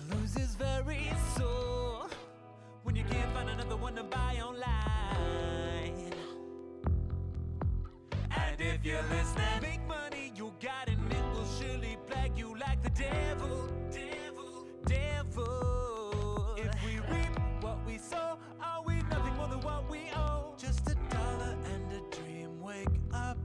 Blues is very sore when you can't find another one to buy online. And if you're listening, make money you got and it will surely plague you like the devil. If we reap what we sow, are we nothing more than what we owe? Just $1 and a dream, wake up.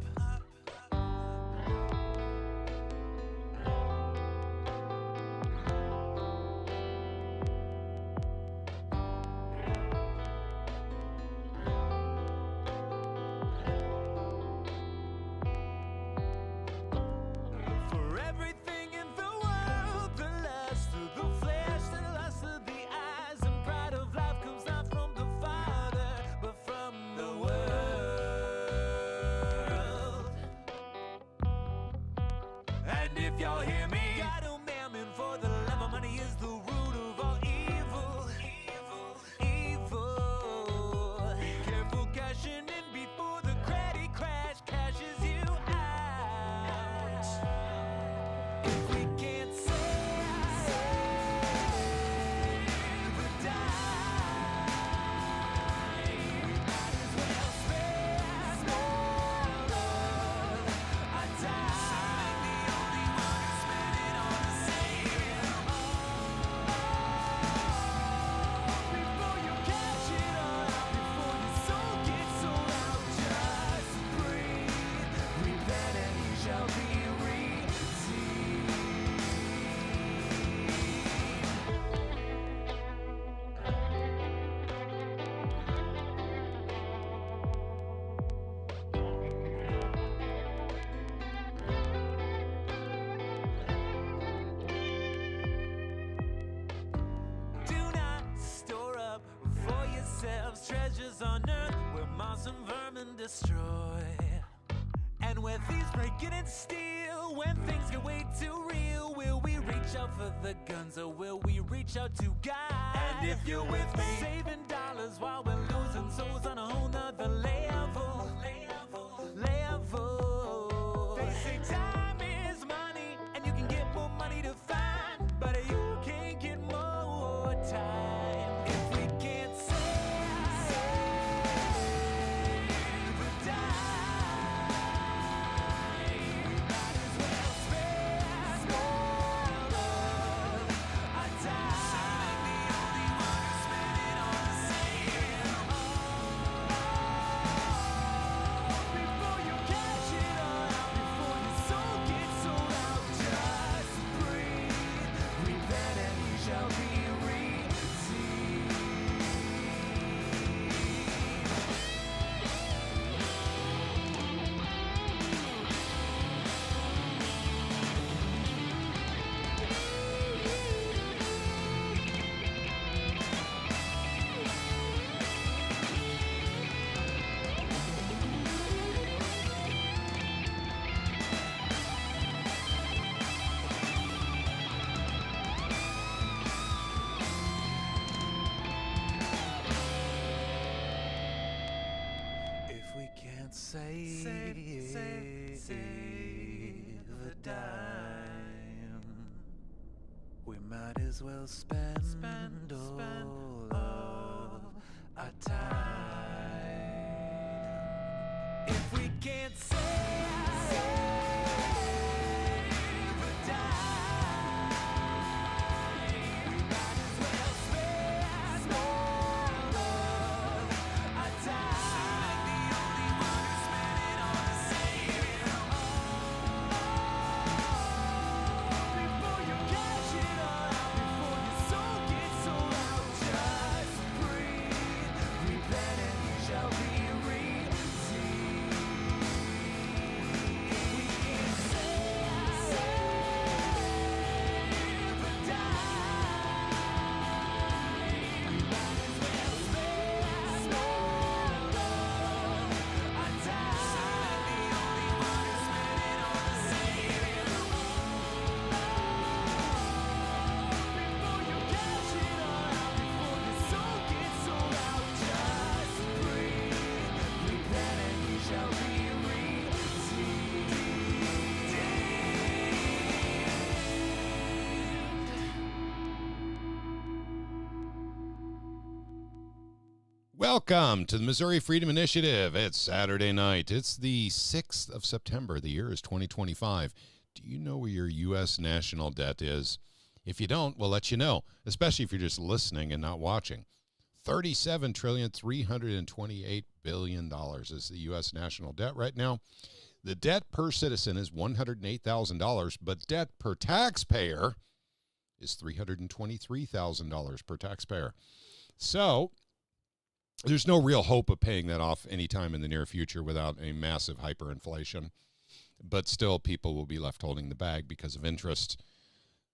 Treasures on earth where moss and vermin destroy. And where thieves break in and steal. When things get way too real, will we reach out for the guns or will we reach out to God? And if you're with me, saving dollars while we're losing souls on a whole nother level. They say time is money and you can get more money to find, but you can't get more time. If we can't save a dime, we might as well spend all of our time. If we can't save a dime, we might as well spend all of our time. Shall be redeemed. Welcome to the Missouri Freedom Initiative. It's Saturday night. It's the 6th of September. The year is 2025. Do you know where your U.S. national debt is? If you don't, we'll let you know, especially if you're just listening and not watching. $37,328 billion is the U.S. national debt right now. The debt per citizen is $108,000, but debt per taxpayer is $323,000 per taxpayer. So there's no real hope of paying that off anytime in the near future without a massive hyperinflation. But still, people will be left holding the bag because of interest.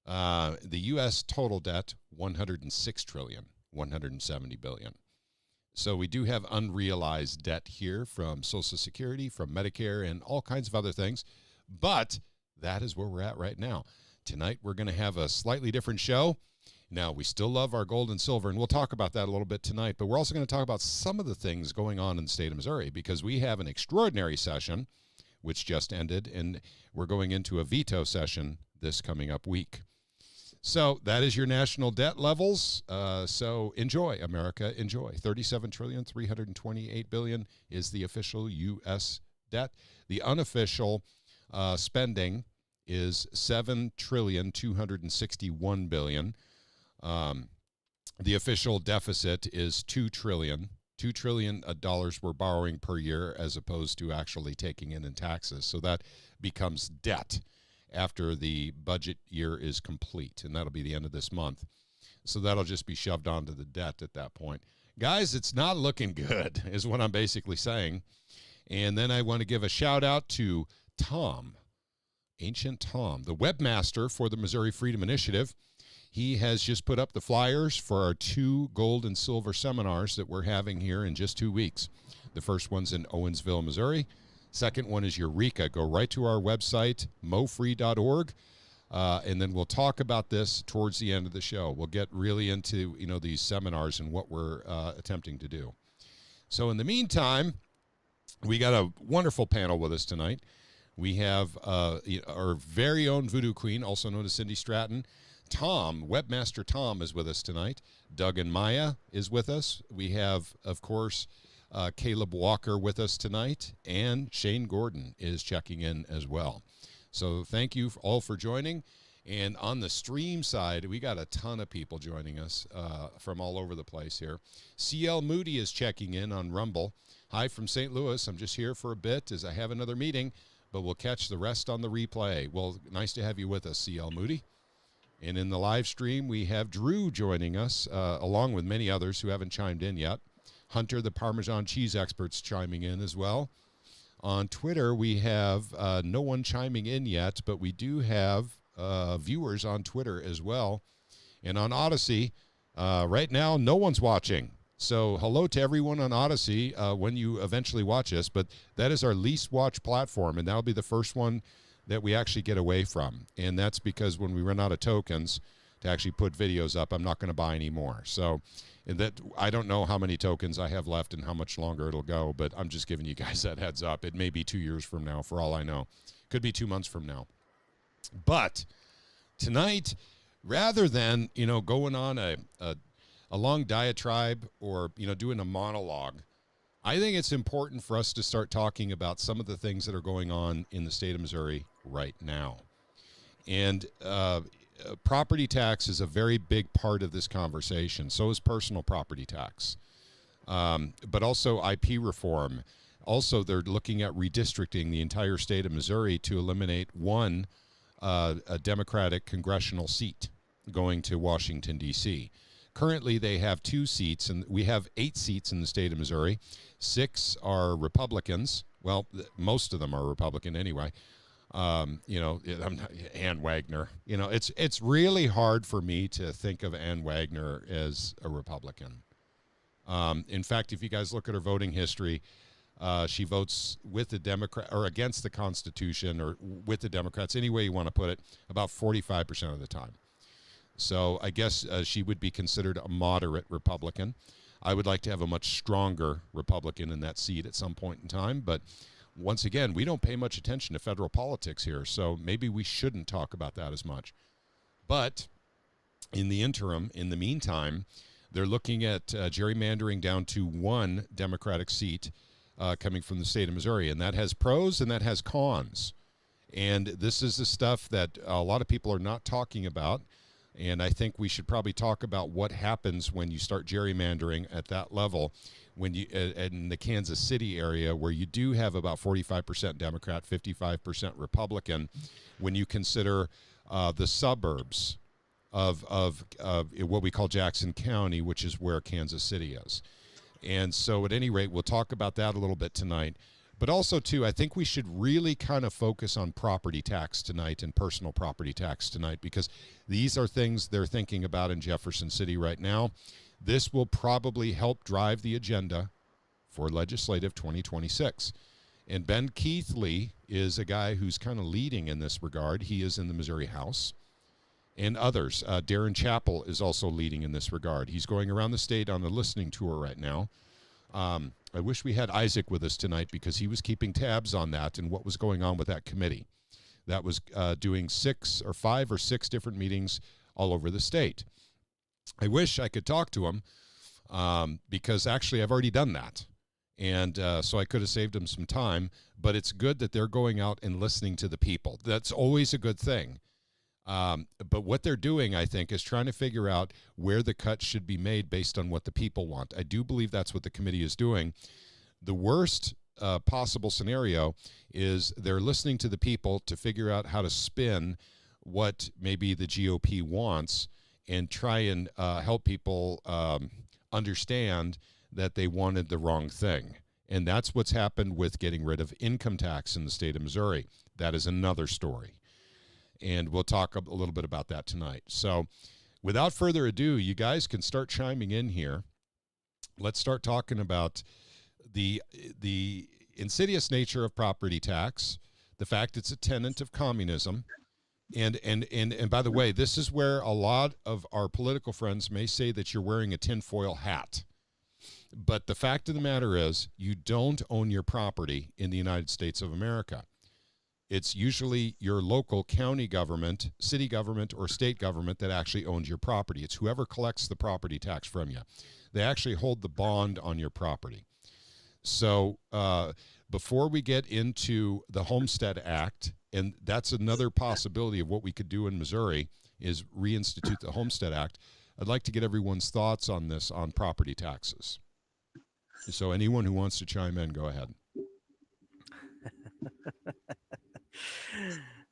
The U.S. total debt, $106 trillion, $170 billion. So we do have unrealized debt here from Social Security, from Medicare, and all kinds of other things. But that is where we're at right now. Tonight, we're going to have a slightly different show. Now, we still love our gold and silver, and we'll talk about that a little bit tonight, but we're also going to talk about some of the things going on in the state of Missouri because we have an extraordinary session, which just ended, and we're going into a veto session this coming up week. So that is your national debt levels. So enjoy, America, enjoy. $37,328 billion is the official U.S. debt. The unofficial spending is $7,261 billion. The official deficit is $2 trillion. $2 trillion we're borrowing per year as opposed to actually taking in taxes. So that becomes debt after the budget year is complete, and that'll be the end of this month. So that'll just be shoved onto the debt at that point. Guys, it's not looking good is what I'm basically saying. And then I want to give a shout out to Tom, Ancient Tom, the webmaster for the Missouri Freedom Initiative. He has just put up the flyers for our 2 gold and silver seminars that we're having here in just 2 weeks. The first one's in Owensville, Missouri. Second one is Eureka. Go right to our website, mofree.org, and then we'll talk about this towards the end of the show. We'll get really into these seminars and what we're attempting to do. So in the meantime, we got a wonderful panel with us tonight. We have our very own Voodoo Queen, also known as Cindy Stratton. Tom, Webmaster Tom, is with us tonight. Doug and Maya is with us. We have, of course, Caleb Walker with us tonight, and Shane Gordon is checking in as well. So thank you all for joining. And on the stream side, we got a ton of people joining us from all over the place here. CL Moody is checking in on Rumble. Hi from St. Louis. I'm just here for a bit as I have another meeting, but we'll catch the rest on the replay. Well, nice to have you with us, CL Moody. And in the live stream, we have Drew joining us, along with many others who haven't chimed in yet. Hunter, the Parmesan cheese expert's chiming in as well. On Twitter, we have no one chiming in yet, but we do have viewers on Twitter as well. And on Odysee, right now, no one's watching. So hello to everyone on Odysee when you eventually watch us. But that is our least watched platform, and that'll be the first one that we actually get away from. And that's because when we run out of tokens to actually put videos up, I'm not going to buy any more. So that I don't know how many tokens I have left and how much longer it'll go, but I'm just giving you guys that heads up. It may be 2 years from now, for all I know. Could be 2 months from now. But tonight, rather than, going on a long diatribe or, doing a monologue, I think it's important for us to start talking about some of the things that are going on in the state of Missouri right now. And property tax is a very big part of this conversation. So is personal property tax, but also IP reform. Also, they're looking at redistricting the entire state of Missouri to eliminate a Democratic congressional seat going to Washington, D.C. Currently, they have 2 seats, and we have 8 seats in the state of Missouri. 6 are Republicans. Well, most of them are Republican anyway. I'm not, Ann Wagner. It's really hard for me to think of Ann Wagner as a Republican. In fact, if you guys look at her voting history, she votes with the Democrat or against the Constitution or with the Democrats, any way you want to put it, about 45% of the time. So I guess she would be considered a moderate Republican. I would like to have a much stronger Republican in that seat at some point in time. But once again, we don't pay much attention to federal politics here, so maybe we shouldn't talk about that as much. But in the interim, in the meantime, They're looking at gerrymandering down to one Democratic seat coming from the state of Missouri, and that has pros and that has cons. And this is the stuff that a lot of people are not talking about. And I think we should probably talk about what happens when you start gerrymandering at that level, when you in the Kansas City area, where you do have about 45% Democrat, 55% Republican, when you consider the suburbs of what we call Jackson County, which is where Kansas City is. And so at any rate, we'll talk about that a little bit tonight. But also, too, I think we should really kind of focus on property tax tonight and personal property tax tonight, because these are things they're thinking about in Jefferson City right now. This will probably help drive the agenda for legislative 2026. And Ben Keithley is a guy who's kind of leading in this regard. He is in the Missouri House. And others. Darren Chappell is also leading in this regard. He's going around the state on a listening tour right now. I wish we had Isaac with us tonight, because he was keeping tabs on that and what was going on with that committee. That was doing 5 or 6 different meetings all over the state. I wish I could talk to him because actually I've already done that. And so I could have saved him some time. But it's good that they're going out and listening to the people. That's always a good thing. But what they're doing, I think, is trying to figure out where the cuts should be made based on what the people want. I do believe that's what the committee is doing. The worst possible scenario is they're listening to the people to figure out how to spin what maybe the GOP wants and try and help people understand that they wanted the wrong thing. And that's what's happened with getting rid of income tax in the state of Missouri. That is another story. And we'll talk a little bit about that tonight. So without further ado, you guys can start chiming in here. Let's start talking about the insidious nature of property tax, the fact it's a tenet of communism. And by the way, this is where a lot of our political friends may say that you're wearing a tinfoil hat. But the fact of the matter is, you don't own your property in the United States of America. It's usually your local county government, city government, or state government that actually owns your property. It's whoever collects the property tax from you. They actually hold the bond on your property. So before we get into the Homestead Act, and that's another possibility of what we could do in Missouri, is reinstitute the Homestead Act, I'd like to get everyone's thoughts on this, on property taxes. So anyone who wants to chime in, go ahead.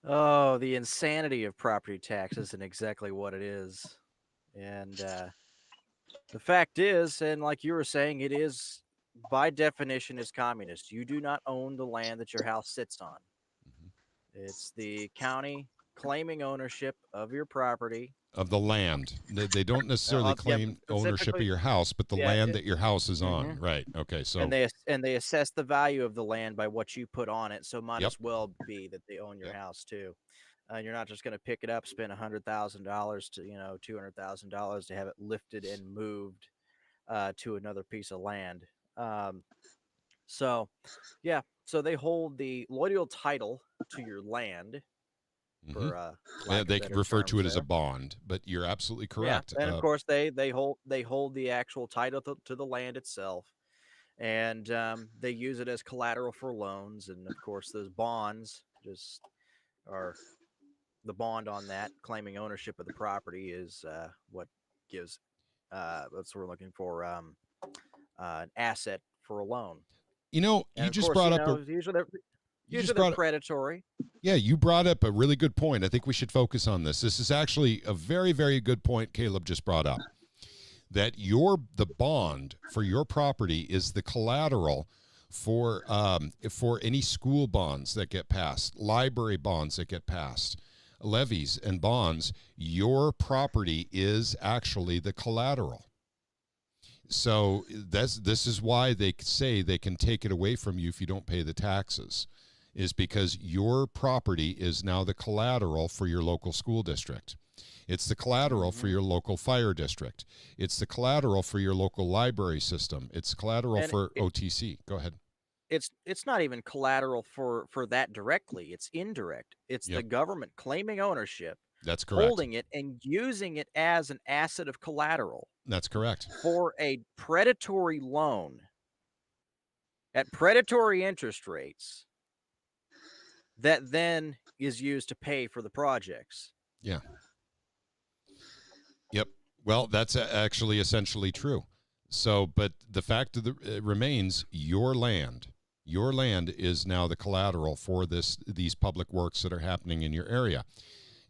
Oh, the insanity of property tax isn't exactly what it is. And the fact is, and like you were saying, it is by definition is communist. You do not own the land that your house sits on. It's the county claiming ownership of your property. Of the land. They don't necessarily claim ownership of your house, but the land that your house is on. Right. Okay. So and they assess the value of the land by what you put on it. So might as well be that they own your house too. You're not just going to pick it up, spend $100,000 to $200,000 to have it lifted and moved to another piece of land. So they hold the loyal title to your land. For, they can refer to it as a bond, but you're absolutely correct. Yeah, and of course they hold the actual title to the land itself, and they use it as collateral for loans. And of course, those bonds just are the bond on that claiming ownership of the property is what gives that's what we're looking for an asset for a loan. You just brought up usually they're predatory. Yeah, you brought up a really good point. I think we should focus on this. This is actually a very, very good point Caleb just brought up. That the bond for your property is the collateral for any school bonds that get passed, library bonds that get passed, levies and bonds. Your property is actually the collateral. So this is why they say they can take it away from you if you don't pay the taxes, is because your property is now the collateral for your local school district. It's the collateral for your local fire district. It's the collateral for your local library system. It's collateral for OTC. Go ahead. It's not even collateral for that directly. It's indirect. It's the government claiming ownership. That's correct. Holding it and using it as an asset of collateral. That's correct. for a predatory loan at predatory interest rates that then is used to pay for the projects. Yeah. Yep. Well, that's actually essentially true. So, but the fact of the remains, your land is now the collateral for these public works that are happening in your area.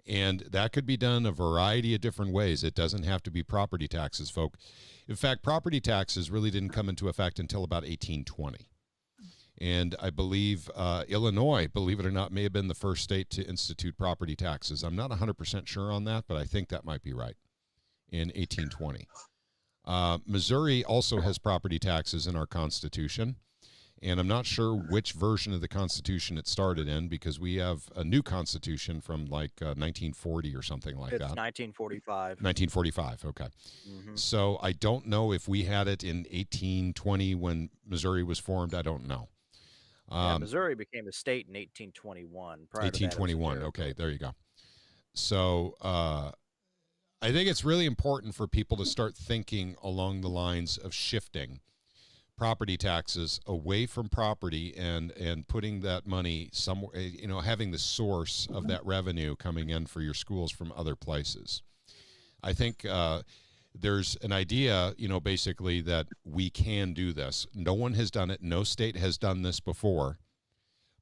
And that could be done a variety of different ways. It doesn't have to be property taxes, folk. In fact, property taxes really didn't come into effect until about 1820. And I believe Illinois, believe it or not, may have been the first state to institute property taxes. I'm not 100% sure on that, but I think that might be right, in 1820. Missouri also has property taxes in our Constitution. And I'm not sure which version of the Constitution it started in, because we have a new Constitution from like 1940 or something like that. 1945. 1945, okay. Mm-hmm. So I don't know if we had it in 1820 when Missouri was formed. I don't know. Missouri became a state in 1821. 1821, okay, there you go. So I think it's really important for people to start thinking along the lines of shifting property taxes away from property and putting that money somewhere, having the source of that revenue coming in for your schools from other places. I think there's an idea, basically that we can do this. No one has done it. No state has done this before,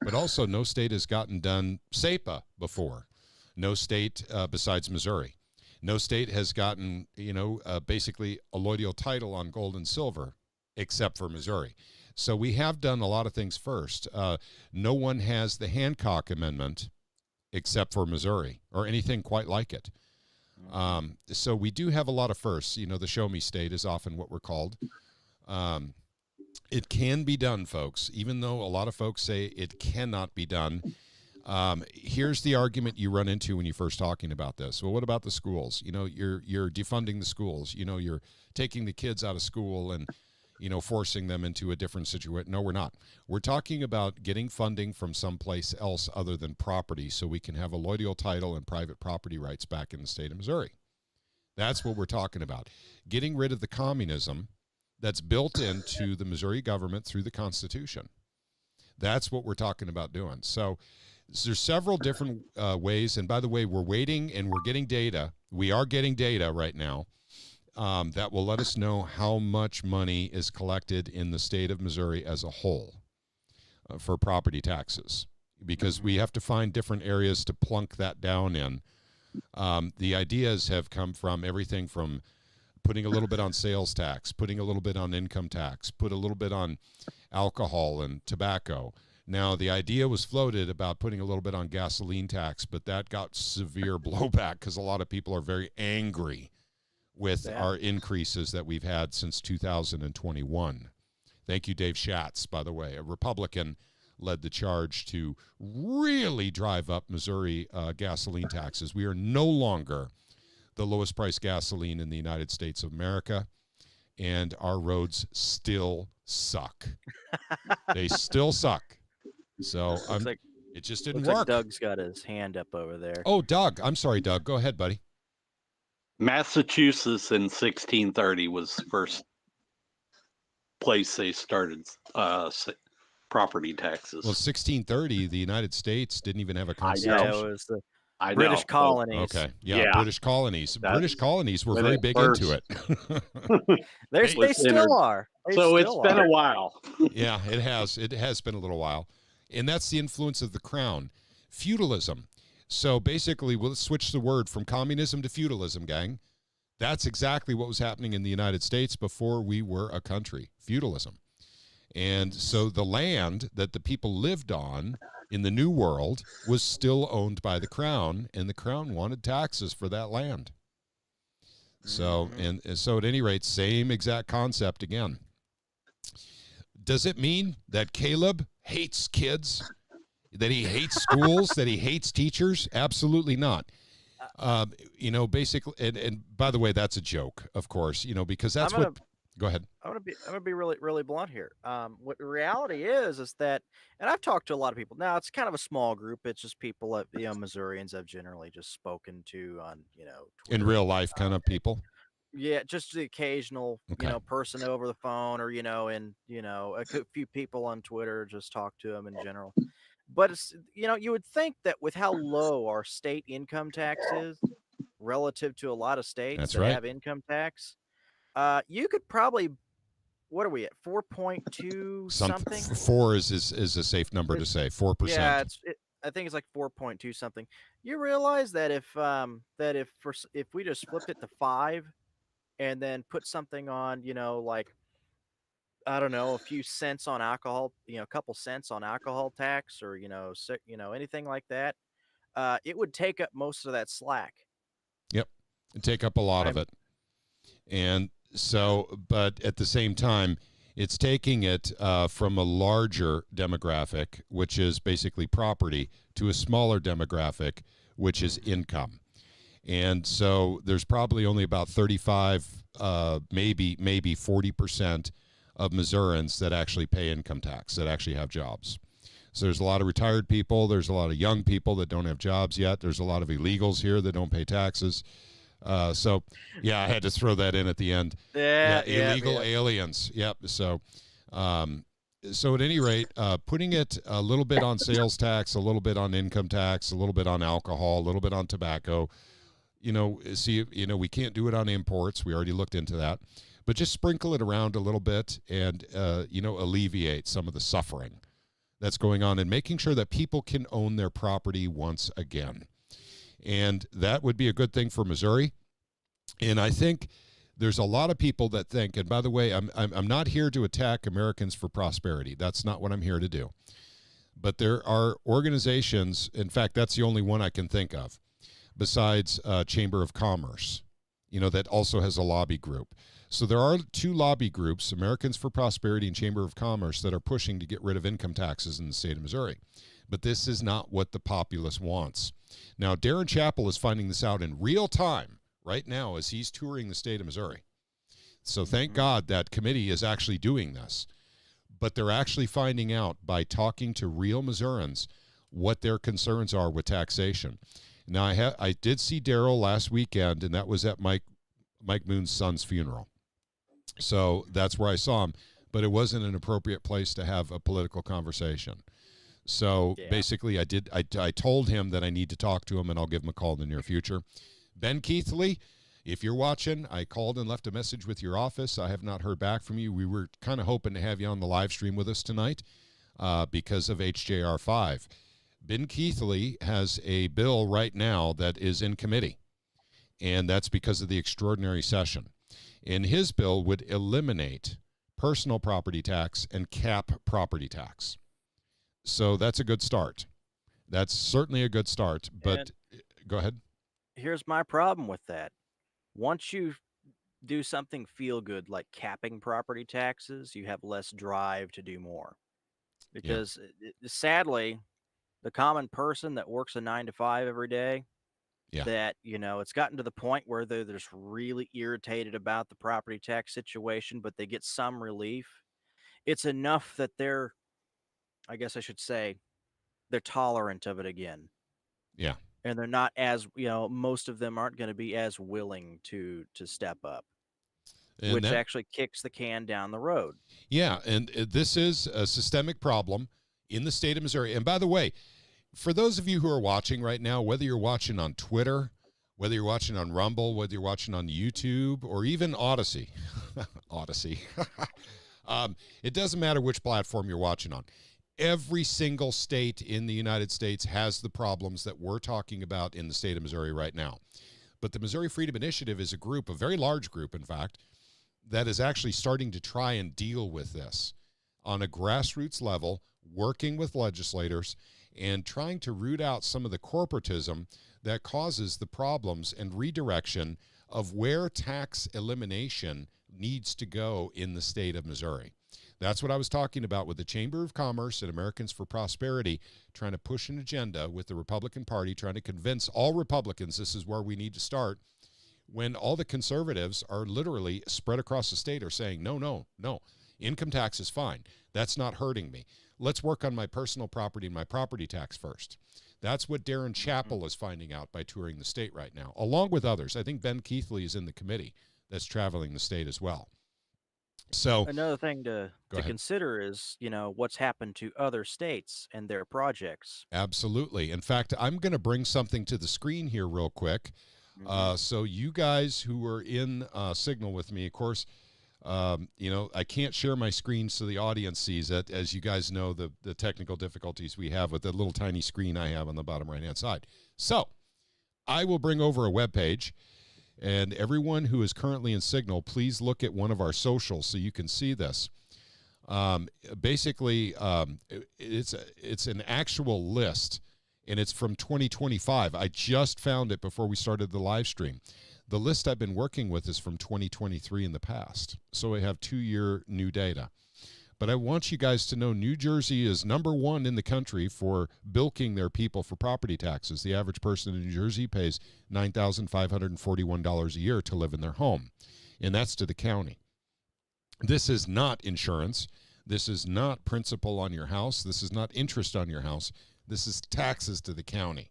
but also no state has gotten done SEPA before. No state besides Missouri. No state has gotten, basically a allodial title on gold and silver, except for Missouri. So we have done a lot of things first. No one has the Hancock Amendment except for Missouri, or anything quite like it. So we do have a lot of firsts. The show me state is often what we're called. It can be done, folks, even though a lot of folks say it cannot be done. Here's the argument you run into when you're first talking about this. Well, what about the schools? You're defunding the schools. You're taking the kids out of school and forcing them into a different situation. No, we're not. We're talking about getting funding from someplace else other than property so we can have a allodial title and private property rights back in the state of Missouri. That's what we're talking about. Getting rid of the communism that's built into the Missouri government through the Constitution. That's what we're talking about doing. So there's several different ways. And by the way, we're waiting and we're getting data. We are getting data right now. That will let us know how much money is collected in the state of Missouri as a whole for property taxes, because we have to find different areas to plunk that down in. The ideas have come from everything from putting a little bit on sales tax, putting a little bit on income tax, put a little bit on alcohol and tobacco. Now, the idea was floated about putting a little bit on gasoline tax, but that got severe blowback because a lot of people are very angry with our increases that we've had since 2021. Thank you, Dave Schatz, by the way. A Republican led the charge to really drive up Missouri gasoline taxes. We are no longer the lowest price gasoline in the United States of America, and our roads still suck. They still suck. So it just didn't work. Like Doug's got his hand up over there. Oh, Doug. I'm sorry, Doug. Go ahead, buddy. Massachusetts in 1630 was the first place they started property taxes. Well, 1630, the United States didn't even have a constitution. I know, it was the British colonies. Okay, yeah, British colonies. British colonies were very big into it. They still are. It's been a while. Yeah, it has. It has been a little while. And that's the influence of the crown. Feudalism. So basically, we'll switch the word from communism to feudalism, gang. That's exactly what was happening in the United States before we were a country, feudalism. And so the land that the people lived on in the New World was still owned by the crown, and the crown wanted taxes for that land. So, and so at any rate, same exact concept again. Does it mean that Caleb hates kids? That he hates schools, that he hates teachers? Absolutely not. Basically, and by the way, that's a joke, of course, because that's go ahead. I'm gonna be really, really blunt here. What the reality is that, and I've talked to a lot of people. Now it's kind of a small group. It's just people that, Missourians I've generally just spoken to on, Twitter. In real life kind of people. Yeah, just the occasional, Okay. person over the phone, or and few people on Twitter, just talk to them in general. But it's you would think that with how low our state income tax is relative to a lot of states That's that right. have income tax, you could probably, what are we at, 4.2 Something something? four is a safe number to say. 4%. Yeah, I think it's like 4.2 something. You realize that if we just flipped it to 5 and then put something on, like, I don't know, a few cents on alcohol, a couple cents on alcohol tax, or anything like that, it would take up most of that slack. Yep. Take up a lot of I'm it. And so, but at the same time, it's taking it from a larger demographic, which is basically property, to a smaller demographic, which is income. And so there's probably only about 35, maybe 40% of Missourians that actually pay income tax, that actually have jobs. So there's a lot of retired people. There's a lot of young people that don't have jobs yet. There's a lot of illegals here that don't pay taxes. So, yeah, I had to throw that in at the end. Yeah, illegal aliens. Yep. So at any rate, putting it a little bit on sales tax, a little bit on income tax, a little bit on alcohol, a little bit on tobacco. We can't do it on imports. We already looked into that. But just sprinkle it around a little bit and, alleviate some of the suffering that's going on, and making sure that people can own their property once again. And that would be a good thing for Missouri. And I think there's a lot of people that think, and by the way, I'm not here to attack Americans for Prosperity. That's not what I'm here to do. But there are organizations, in fact, that's the only one I can think of, besides Chamber of Commerce, that also has a lobby group. So there are two lobby groups, Americans for Prosperity and Chamber of Commerce, that are pushing to get rid of income taxes in the state of Missouri. But this is not what the populace wants. Now, Darren Chappell is finding this out in real time right now as he's touring the state of Missouri. So thank God that committee is actually doing this. But they're actually finding out by talking to real Missourians what their concerns are with taxation. Now, I did see Darrell last weekend, and that was at Mike Moon's son's funeral. So that's where I saw him. But it wasn't an appropriate place to have a political conversation. So basically, I told him that I need to talk to him, and I'll give him a call in the near future. Ben Keithley, if you're watching, I called and left a message with your office. I have not heard back from you. We were kind of hoping to have you on the live stream with us tonight because of HJR 5. Ben Keithley has a bill right now that is in committee, and that's because of the extraordinary session. And his bill would eliminate personal property tax and cap property tax. So that's a good start. That's certainly a good start. But go ahead. Here's my problem with that. Once you do something feel good like capping property taxes, you have less drive to do more. Because sadly, the common person that works a 9 to 5 every day, that, it's gotten to the point where they're just really irritated about the property tax situation, but they get some relief. It's enough that they're, I guess I should say, they're tolerant of it again. Yeah. And they're not as, most of them aren't going to be as willing to step up, and which actually kicks the can down the road. Yeah. And this is a systemic problem in the state of Missouri. And by the way, for those of you who are watching right now, whether you're watching on Twitter, whether you're watching on Rumble, whether you're watching on YouTube, or even Odysee, it doesn't matter which platform you're watching on. Every single state in the United States has the problems that we're talking about in the state of Missouri right now. But the Missouri Freedom Initiative is a group, a very large group, in fact, that is actually starting to try and deal with this on a grassroots level, working with legislators and trying to root out some of the corporatism that causes the problems and redirection of where tax elimination needs to go in the state of Missouri. That's what I was talking about with the Chamber of Commerce and Americans for Prosperity, trying to push an agenda with the Republican Party, trying to convince all Republicans this is where we need to start, when all the conservatives are literally spread across the state are saying, no, income tax is fine. That's not hurting me. Let's work on my personal property and my property tax first. That's what Darren Chappell is finding out by touring the state right now, along with others. I think Ben Keithley is in the committee that's traveling the state as well. So Another thing to ahead. consider is, what's happened to other states and their projects. Absolutely. In fact, I'm going to bring something to the screen here real quick. So you guys who are in Signal with me, of course, I can't share my screen so the audience sees it. As you guys know, the technical difficulties we have with the little tiny screen I have on the bottom right-hand side. So I will bring over a web page, and everyone who is currently in Signal, please look at one of our socials so you can see this. Basically, it's an actual list, and it's from 2025. I just found it before we started the live stream. The list I've been working with is from 2023 in the past, so I have 2-year new data. But I want you guys to know New Jersey is #1 in the country for bilking their people for property taxes. The average person in New Jersey pays $9,541 a year to live in their home, and that's to the county. This is not insurance. This is not principal on your house. This is not interest on your house. This is taxes to the county.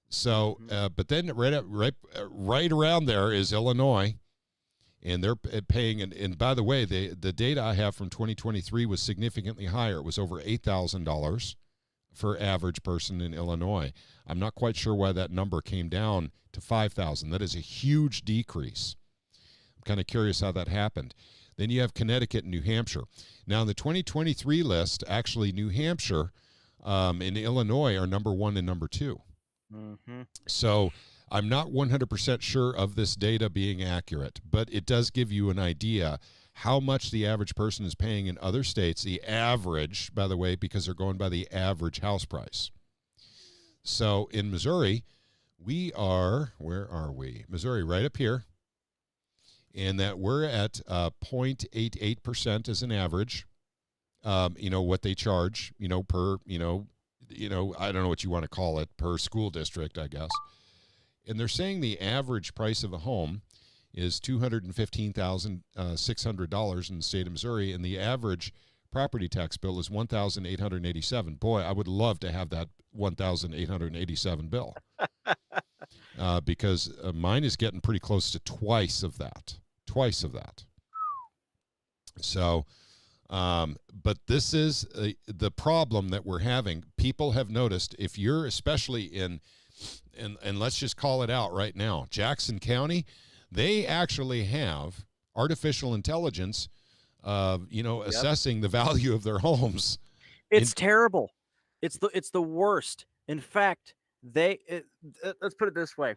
So, but then right around there is Illinois, and they're paying. And by the way, the data I have from 2023 was significantly higher. It was over $8,000 for average person in Illinois. I'm not quite sure why that number came down to $5,000. That is a huge decrease. I'm kind of curious how that happened. Then you have Connecticut and New Hampshire. Now, in the 2023 list, actually, New Hampshire and Illinois are #1 and #2. So I'm not 100% sure of this data being accurate, but it does give you an idea how much the average person is paying in other states, the average, by the way, because they're going by the average house price. So in Missouri, we are, where are we? Missouri, right up here. And that we're at 0.88% as an average, what they charge, per, I don't know what you want to call it, per school district, I guess. And they're saying the average price of a home is $215,600 in the state of Missouri, and the average property tax bill is $1,887. Boy, I would love to have that $1,887 bill because mine is getting pretty close to twice of that. So, but this is the problem that we're having. People have noticed, if you're especially in, and let's just call it out right now, Jackson County, they actually have artificial intelligence, assessing the value of their homes. It's terrible. It's the worst. In fact, let's put it this way.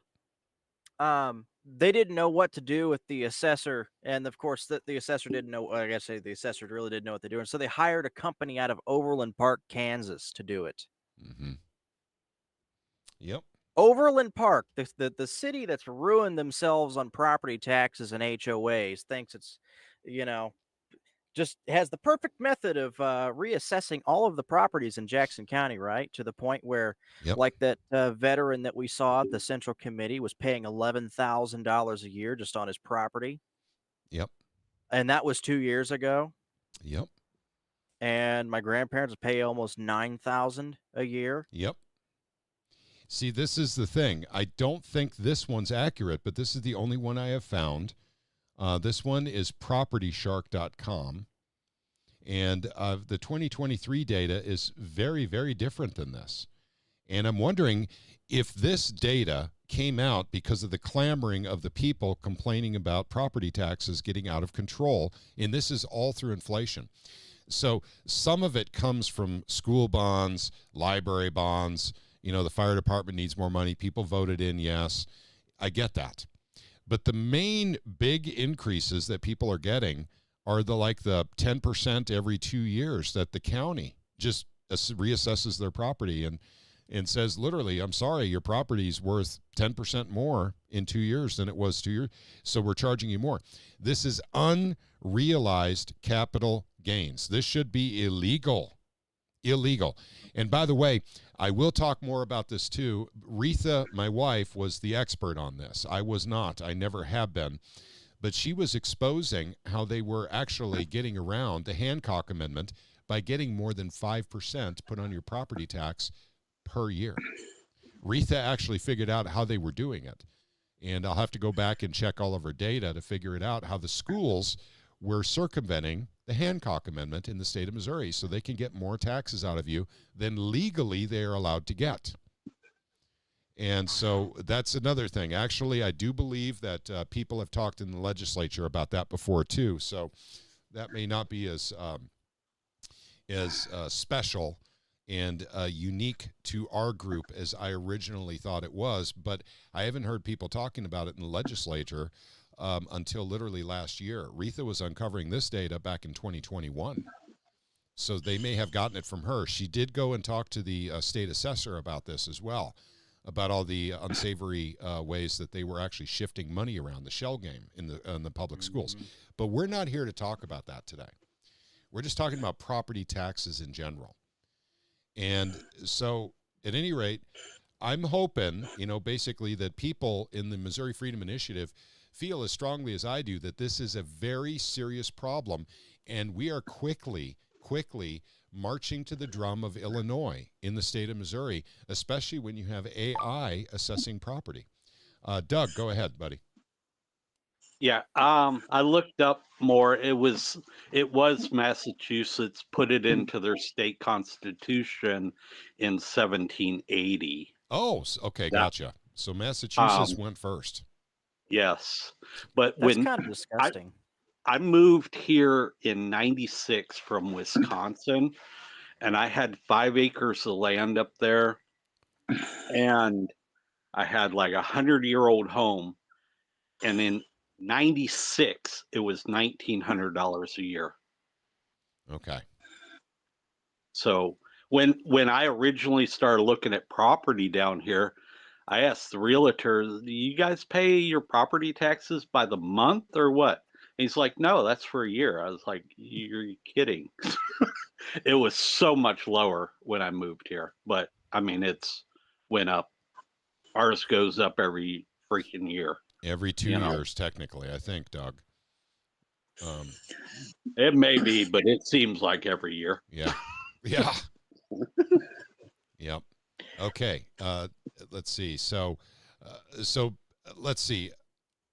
They didn't know what to do with the assessor, and of course the assessor didn't know. I guess the assessor really didn't know what they're doing, so they hired a company out of Overland Park, Kansas, to do it. Yep. Overland Park, the city that's ruined themselves on property taxes and HOAs, thinks it's, just has the perfect method of reassessing all of the properties in Jackson County, right? To the point where, like that veteran that we saw at the Central Committee was paying $11,000 a year just on his property. Yep. And that was 2 years ago. Yep. And my grandparents pay almost $9,000 a year. Yep. See, this is the thing. I don't think this one's accurate, but this is the only one I have found. This one is propertyshark.com, and the 2023 data is very, very different than this. And I'm wondering if this data came out because of the clamoring of the people complaining about property taxes getting out of control, and this is all through inflation. So some of it comes from school bonds, library bonds. The fire department needs more money. People voted in yes. I get that. But the main big increases that people are getting are the 10% every 2 years that the county just reassesses their property and says literally, I'm sorry, your property's worth 10% more in 2 years than it was 2 years, so we're charging you more. This is unrealized capital gains. This should be illegal. And by the way, I will talk more about this too. Retha, my wife, was the expert on this. I was not. I never have been. But she was exposing how they were actually getting around the Hancock Amendment by getting more than 5% put on your property tax per year. Retha actually figured out how they were doing it. And I'll have to go back and check all of our data to figure it out, how the schools were circumventing the Hancock Amendment in the state of Missouri so they can get more taxes out of you than legally they are allowed to get. And so that's another thing. Actually, I do believe that people have talked in the legislature about that before, too. So that may not be as special and unique to our group as I originally thought it was. But I haven't heard people talking about it in the legislature until literally last year. Retha was uncovering this data back in 2021. So they may have gotten it from her. She did go and talk to the state assessor about this as well, about all the unsavory ways that they were actually shifting money around the shell game in the public schools. But we're not here to talk about that today. We're just talking about property taxes in general. And so at any rate, I'm hoping, basically that people in the Missouri Freedom Initiative feel as strongly as I do that this is a very serious problem, and we are quickly marching to the drum of Illinois in the state of Missouri, especially when you have AI assessing property. Doug, go ahead, buddy. Yeah, I looked up more. It was Massachusetts put it into their state constitution in 1780. Oh, okay, gotcha. So Massachusetts went first. Yes, but That's kind of disgusting. I moved here in '96 from Wisconsin, and I had 5 acres of land up there, and I had like a 100-year-old home, and in '96 it was $1,900 a year. Okay. So when I originally started looking at property down here, I asked the realtor, "Do you guys pay your property taxes by the month or what?" And he's like, "No, that's for a year." I was like, "You're kidding." It was so much lower when I moved here, but I mean, it's went up. Ours goes up every freaking year. Every 2 years, technically, I think, Doug. It may be, but it seems like every year. Yeah. Yeah. Yep. Okay. Let's see. So let's see.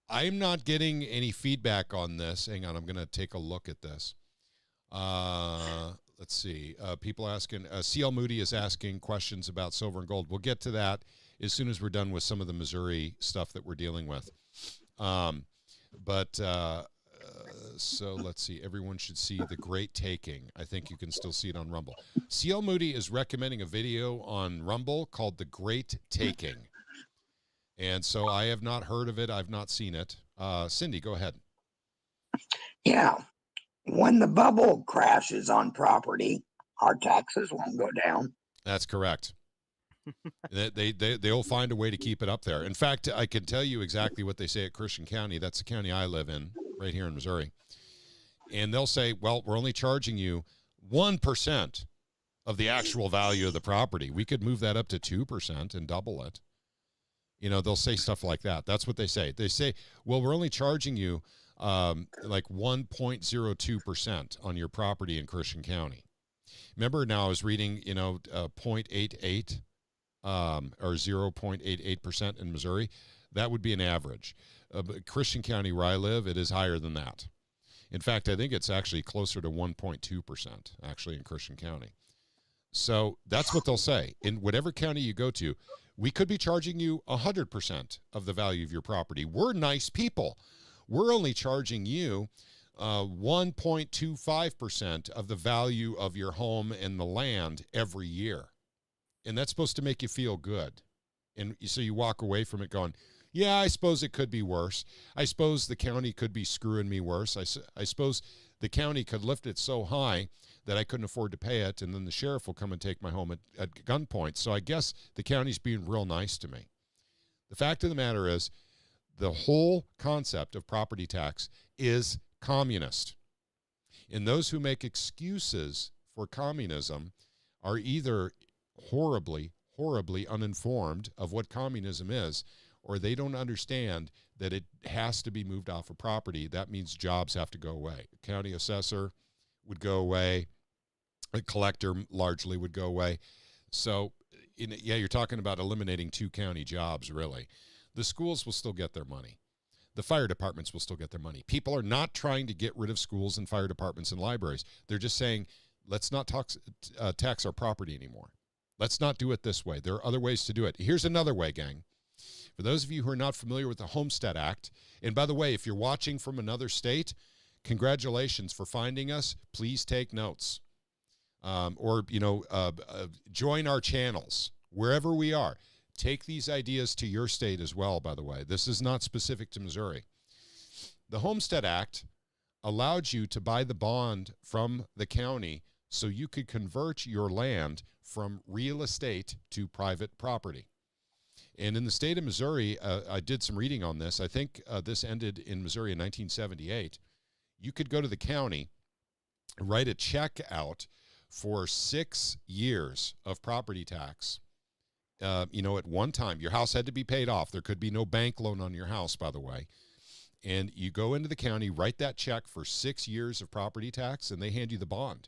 I'm not getting any feedback on this. Hang on. I'm going to take a look at this. Let's see. People asking, CL Moody is asking questions about silver and gold. We'll get to that as soon as we're done with some of the Missouri stuff that we're dealing with. So let's see. Everyone should see The Great Taking. I think you can still see it on Rumble. CL Moody is recommending a video on Rumble called The Great Taking. And so I have not heard of it. I've not seen it. Cindy, go ahead. Yeah. When the bubble crashes on property, our taxes won't go down. That's correct. They'll find a way to keep it up there. In fact, I can tell you exactly what they say at Christian County. That's the county I live in, right here in Missouri. And they'll say, well, we're only charging you 1% of the actual value of the property. We could move that up to 2% and double it. They'll say stuff like that. That's what they say. They say, well, we're only charging you like 1.02% on your property in Christian County. Remember now I was reading, 0.88 or 0.88% in Missouri. That would be an average. Christian County, where I live, it is higher than that. In fact, I think it's actually closer to 1.2%, actually, in Christian County. So that's what they'll say. In whatever county you go to, we could be charging you 100% of the value of your property. We're nice people. We're only charging you 1.25% of the value of your home and the land every year. And that's supposed to make you feel good. And so you walk away from it going, yeah, I suppose it could be worse. I suppose the county could be screwing me worse. I suppose the county could lift it so high that I couldn't afford to pay it, and then the sheriff will come and take my home at gunpoint. So I guess the county's being real nice to me. The fact of the matter is, the whole concept of property tax is communist. And those who make excuses for communism are either horribly uninformed of what communism is, or they don't understand that it has to be moved off of property. That means jobs have to go away. County assessor would go away. A collector largely would go away. So, you're talking about eliminating 2 county jobs, really. The schools will still get their money. The fire departments will still get their money. People are not trying to get rid of schools and fire departments and libraries. They're just saying, let's not tax our property anymore. Let's not do it this way. There are other ways to do it. Here's another way, gang. For those of you who are not familiar with the Homestead Act, and by the way, if you're watching from another state, congratulations for finding us. Please take notes. Or join our channels wherever we are. Take these ideas to your state as well, by the way. This is not specific to Missouri. The Homestead Act allowed you to buy the bond from the county so you could convert your land from real estate to private property. And in the state of Missouri, I did some reading on this. I think this ended in Missouri in 1978. You could go to the county, write a check out for 6 years of property tax. At one time, your house had to be paid off. There could be no bank loan on your house, by the way. And you go into the county, write that check for 6 years of property tax, and they hand you the bond.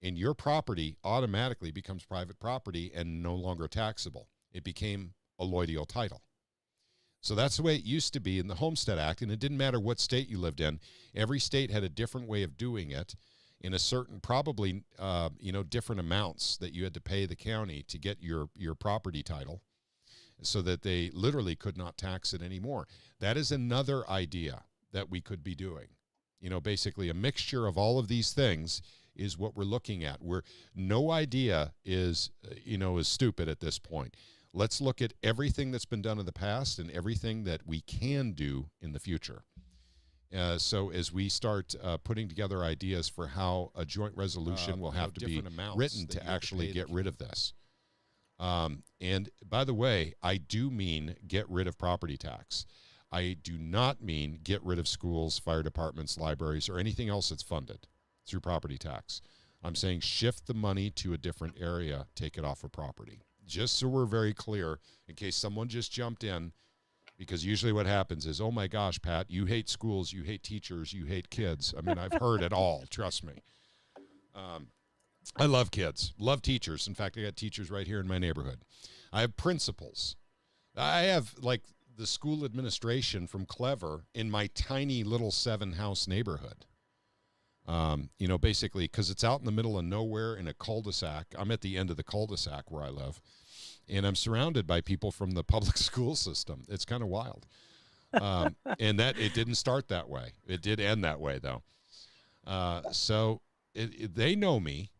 And your property automatically becomes private property and no longer taxable. It became a allodial title. So that's the way it used to be in the Homestead Act, and it didn't matter what state you lived in. Every state had a different way of doing it in a certain, probably, different amounts that you had to pay the county to get your property title so that they literally could not tax it anymore. That is another idea that we could be doing. Basically a mixture of all of these things is what we're looking at. No idea is stupid at this point. Let's look at everything that's been done in the past and everything that we can do in the future. So as we start putting together ideas for how a joint resolution will have to be written to actually get rid of this. And by the way, I do mean get rid of property tax. I do not mean get rid of schools, fire departments, libraries, or anything else that's funded through property tax. I'm saying shift the money to a different area, take it off of property. Just so we're very clear, in case someone just jumped in, because usually what happens is, oh my gosh, Pat, you hate schools, you hate teachers, you hate kids. I mean, I've heard it all, trust me. I love kids, love teachers. In fact, I got teachers right here in my neighborhood. I have principals. I have, the school administration from Clever in my tiny little 7-house neighborhood. Basically, because it's out in the middle of nowhere in a cul-de-sac. I'm at the end of the cul-de-sac where I live. And I'm surrounded by people from the public school system. It's kind of wild. And that it didn't start that way. It did end that way, though. So they know me.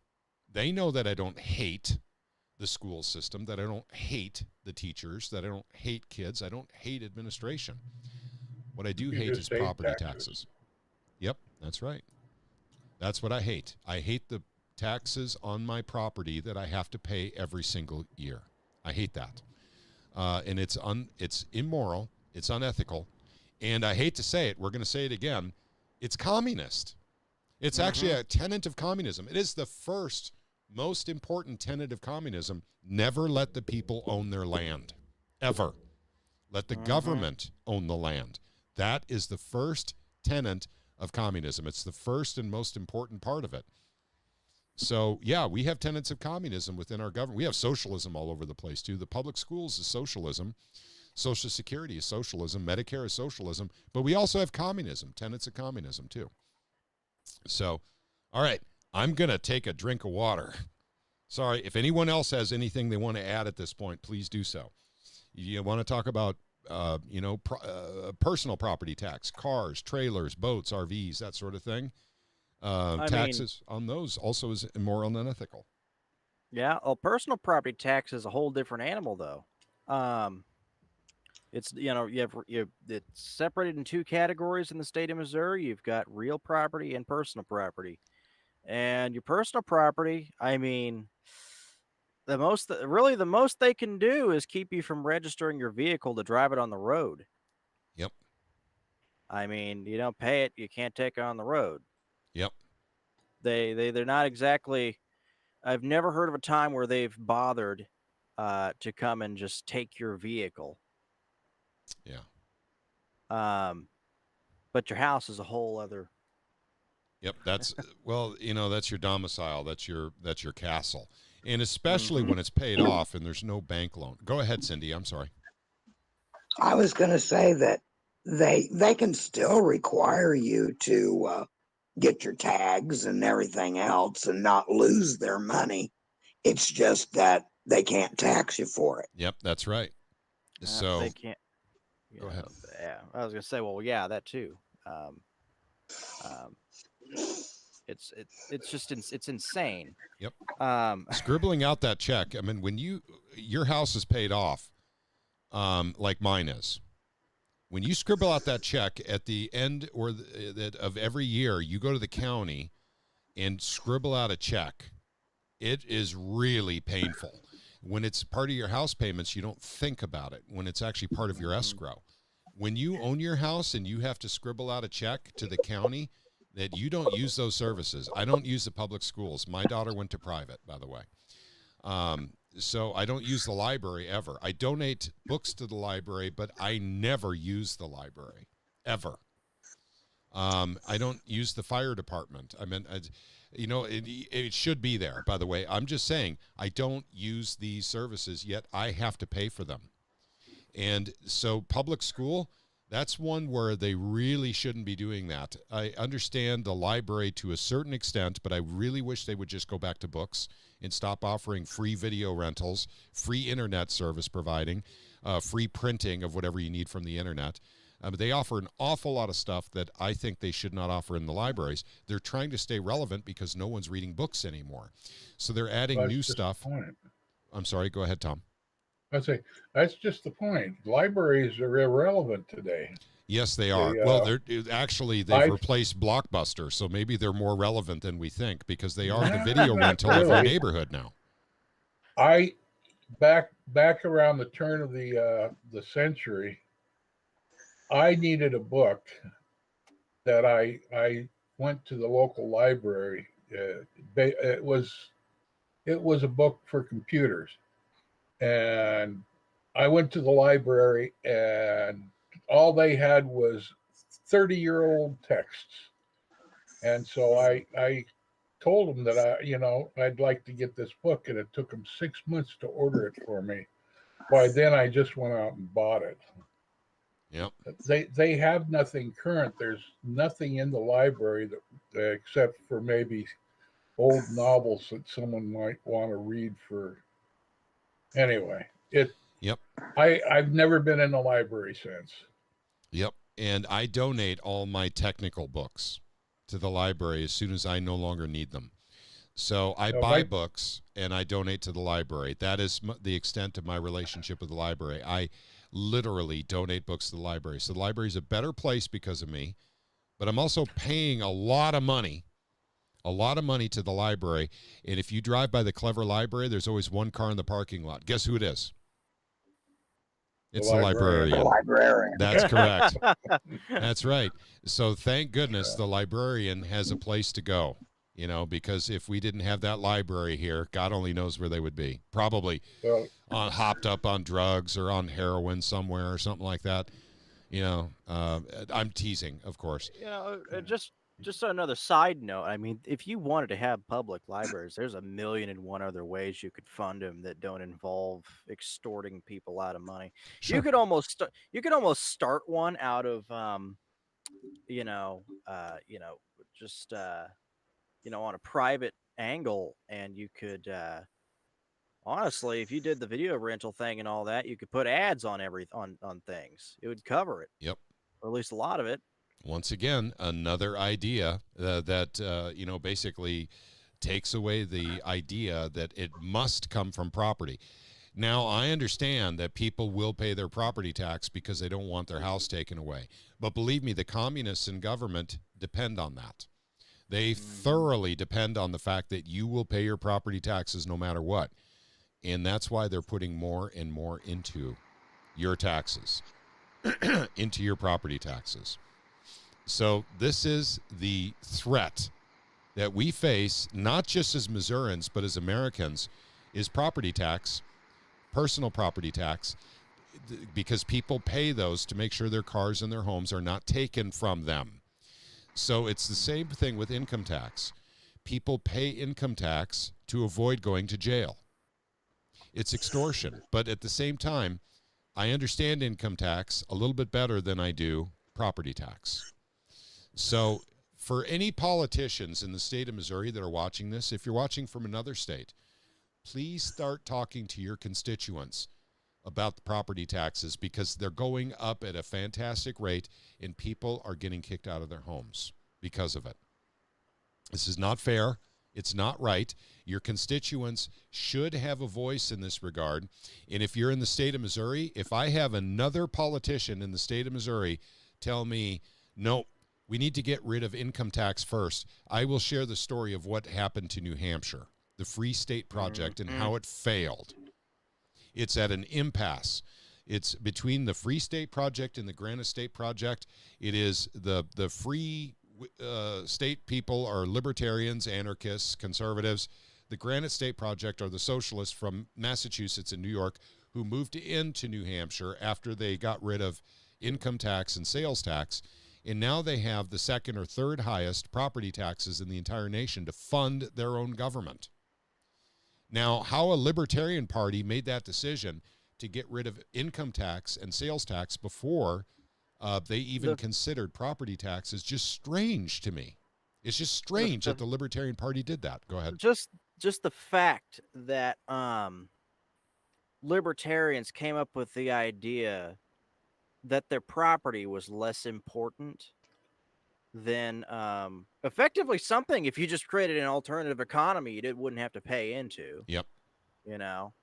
They know that I don't hate the school system, that I don't hate the teachers, that I don't hate kids. I don't hate administration. What I do hate is property taxes. Yep, that's right. That's what I hate. I hate the taxes on my property that I have to pay every single year. I hate that. And it's immoral. It's unethical. And I hate to say it. We're going to say it again. It's communist. It's actually a tenet of communism. It is the first most important tenet of communism. Never let the people own their land. Ever. Let the government own the land. That is the first tenet of communism. It's the first and most important part of it. So, yeah, we have tenets of communism within our government. We have socialism all over the place, too. The public schools is socialism. Social Security is socialism. Medicare is socialism. But we also have communism, tenets of communism, too. So, all right, I'm going to take a drink of water. Sorry, if anyone else has anything they want to add at this point, please do so. You want to talk about, personal property tax, cars, trailers, boats, RVs, that sort of thing. Taxes on those also is immoral and unethical. Yeah, personal property tax is a whole different animal, though. It's it's separated in two categories in the state of Missouri. You've got real property and personal property, and your personal property, I mean, the most they can do is keep you from registering your vehicle to drive it on the road. Yep. I mean, you don't pay it, you can't take it on the road. Yep. They're not exactly. I've never heard of a time where they've bothered to come and just take your vehicle. Yeah. But your house is a whole other. Yep. That's that's your domicile. That's your castle. And especially when it's paid off and there's no bank loan. Go ahead, Cindy. I'm sorry. I was going to say that they can still require you to get your tags and everything else and not lose their money. It's just that they can't tax you for it. Yep, that's right. So they can't. Go ahead. Yeah, I was gonna say, well, yeah, that too. Um, it's just it's insane. Yep. Um, Scribbling out that check. I mean, when your house is paid off, like mine is, when you scribble out that check at the end of every year, you go to the county and scribble out a check. It is really painful. When it's part of your house payments, you don't think about it. When it's actually part of your escrow. When you own your house and you have to scribble out a check to the county, that you don't use those services. I don't use the public schools. My daughter went to private, by the way. So I don't use the library ever. I donate books to the library, but I never use the library, ever. I don't use the fire department. I mean, it should be there, by the way. I'm just saying I don't use these services, yet I have to pay for them. And so public school, that's one where they really shouldn't be doing that. I understand the library to a certain extent, but I really wish they would just go back to books and stop offering free video rentals, free internet service providing, free printing of whatever you need from the internet. They offer an awful lot of stuff that I think they should not offer in the libraries. They're trying to stay relevant because no one's reading books anymore. So they're adding new stuff. I'm sorry, go ahead, Tom. I'd say that's just the point. Libraries are irrelevant today. Yes, they are. Well, they've replaced Blockbuster, so maybe they're more relevant than we think because they are the video rental of your neighborhood now. Back around the turn of the century, I needed a book that I went to the local library. It was a book for computers. And I went to the library and all they had was 30-year-old texts. And so I told them that I'd like to get this book, and it took them 6 months to order it for me. By then I just went out and bought it. Yep. They have nothing current. There's nothing in the library that except for maybe old novels that someone might want to read for. Anyway, Yep. I've never been in a library since. Yep. And I donate all my technical books to the library as soon as I no longer need them. So I buy books and I donate to the library. That is the extent of my relationship with the library. I literally donate books to the library. So the library is a better place because of me, but I'm also paying a lot of money to the library. And if you drive by the Clever Library, there's always one car in the parking lot. Guess who it is? It's the librarian. The librarian. That's correct. That's right. So thank goodness the librarian has a place to go, because if we didn't have that library here, God only knows where they would be. Probably hopped up on drugs or on heroin somewhere or something like that. I'm teasing, of course. Just another side note. I mean, if you wanted to have public libraries, there's 1,000,001 other ways you could fund them that don't involve extorting people out of money. Sure. You could almost start one out of, on a private angle, and you could, honestly, if you did the video rental thing and all that, you could put ads on on things. It would cover it. Yep. Or at least a lot of it. Once again, another idea that basically takes away the idea that it must come from property. Now, I understand that people will pay their property tax because they don't want their house taken away. But believe me, the communists in government depend on that. They thoroughly depend on the fact that you will pay your property taxes no matter what. And that's why they're putting more and more into your taxes, into your property taxes. So this is the threat that we face, not just as Missourians, but as Americans, is property tax, personal property tax, because people pay those to make sure their cars and their homes are not taken from them. So it's the same thing with income tax. People pay income tax to avoid going to jail. It's extortion, but at the same time, I understand income tax a little bit better than I do property tax. So for any politicians in the state of Missouri that are watching this, if you're watching from another state, please start talking to your constituents about the property taxes, because they're going up at a fantastic rate and people are getting kicked out of their homes because of it. This is not fair. It's not right. Your constituents should have a voice in this regard. And if you're in the state of Missouri, if I have another politician in the state of Missouri tell me, no, we need to get rid of income tax first, I will share the story of what happened to New Hampshire, the Free State Project, and how it failed. It's at an impasse. It's between the Free State Project and the Granite State Project. It is the free state people are libertarians, anarchists, conservatives. The Granite State Project are the socialists from Massachusetts and New York who moved into New Hampshire after they got rid of income tax and sales tax. And now they have the second or third highest property taxes in the entire nation to fund their own government. Now, how a libertarian party made that decision to get rid of income tax and sales tax before they even considered property tax is just strange to me. It's just strange that the Libertarian Party did that. Go ahead. Just the fact that libertarians came up with the idea that their property was less important than effectively something, if you just created an alternative economy, you wouldn't have to pay into. Yep. You know?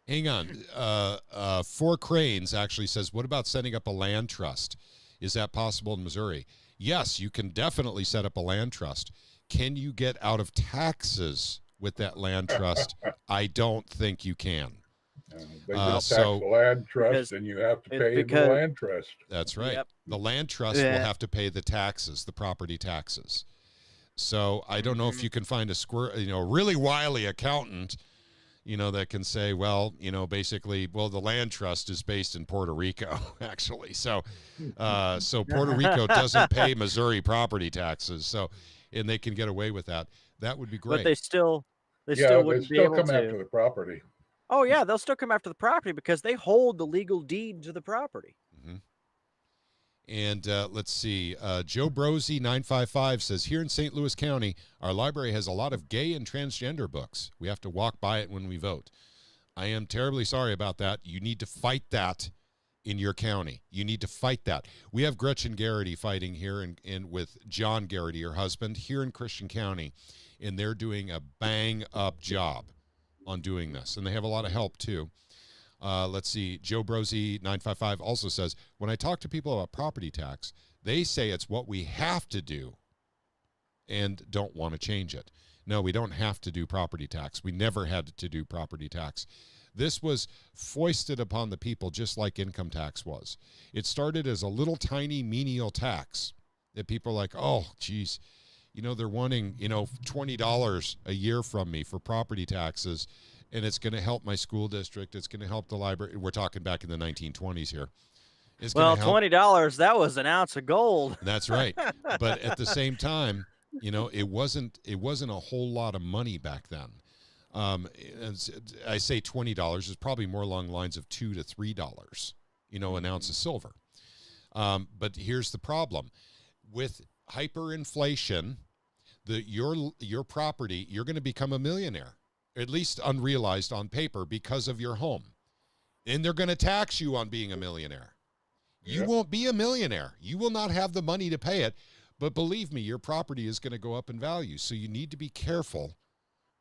Hang on. Four Cranes actually says, what about setting up a land trust? Is that possible in Missouri? Yes, you can definitely set up a land trust. Can you get out of taxes with that land trust? I don't think you can. They just tax the land trust, and you have to pay the land trust. That's right. Yep. The land trust will have to pay the taxes, the property taxes. So I don't know if you can find a really wily accountant, that can say, well, basically, the land trust is based in Puerto Rico, actually. So Puerto Rico doesn't pay Missouri property taxes. So, and they can get away with that. That would be great. But they still wouldn't be able to come after the property. Oh yeah, they'll still come after the property because they hold the legal deed to the property. Mm-hmm. And let's see. Joe Brosey 955 says, here in St. Louis County, our library has a lot of gay and transgender books. We have to walk by it when we vote. I am terribly sorry about that. You need to fight that in your county. You need to fight that. We have Gretchen Garrity fighting here in with John Garrity, her husband, here in Christian County, and they're doing a bang-up job on doing this. And they have a lot of help, too. Let's see. Joe Brosey 955 also says, when I talk to people about property tax, they say it's what we have to do and don't want to change it. No, we don't have to do property tax. We never had to do property tax. This was foisted upon the people just like income tax was. It started as a little tiny menial tax that people are like, oh, geez, they're wanting, $20 a year from me for property taxes. And it's going to help my school district. It's going to help the library. We're talking back in the 1920s here. $20, that was an ounce of gold. That's right. But at the same time, it wasn't a whole lot of money back then. I say $20 is probably more along the lines of $2 to $3, an ounce of silver. But here's the problem. With hyperinflation, your property, you're going to become a millionaire. At least unrealized on paper because of your home. And they're going to tax you on being a millionaire. You won't be a millionaire. You will not have the money to pay it. But believe me, your property is going to go up in value. So you need to be careful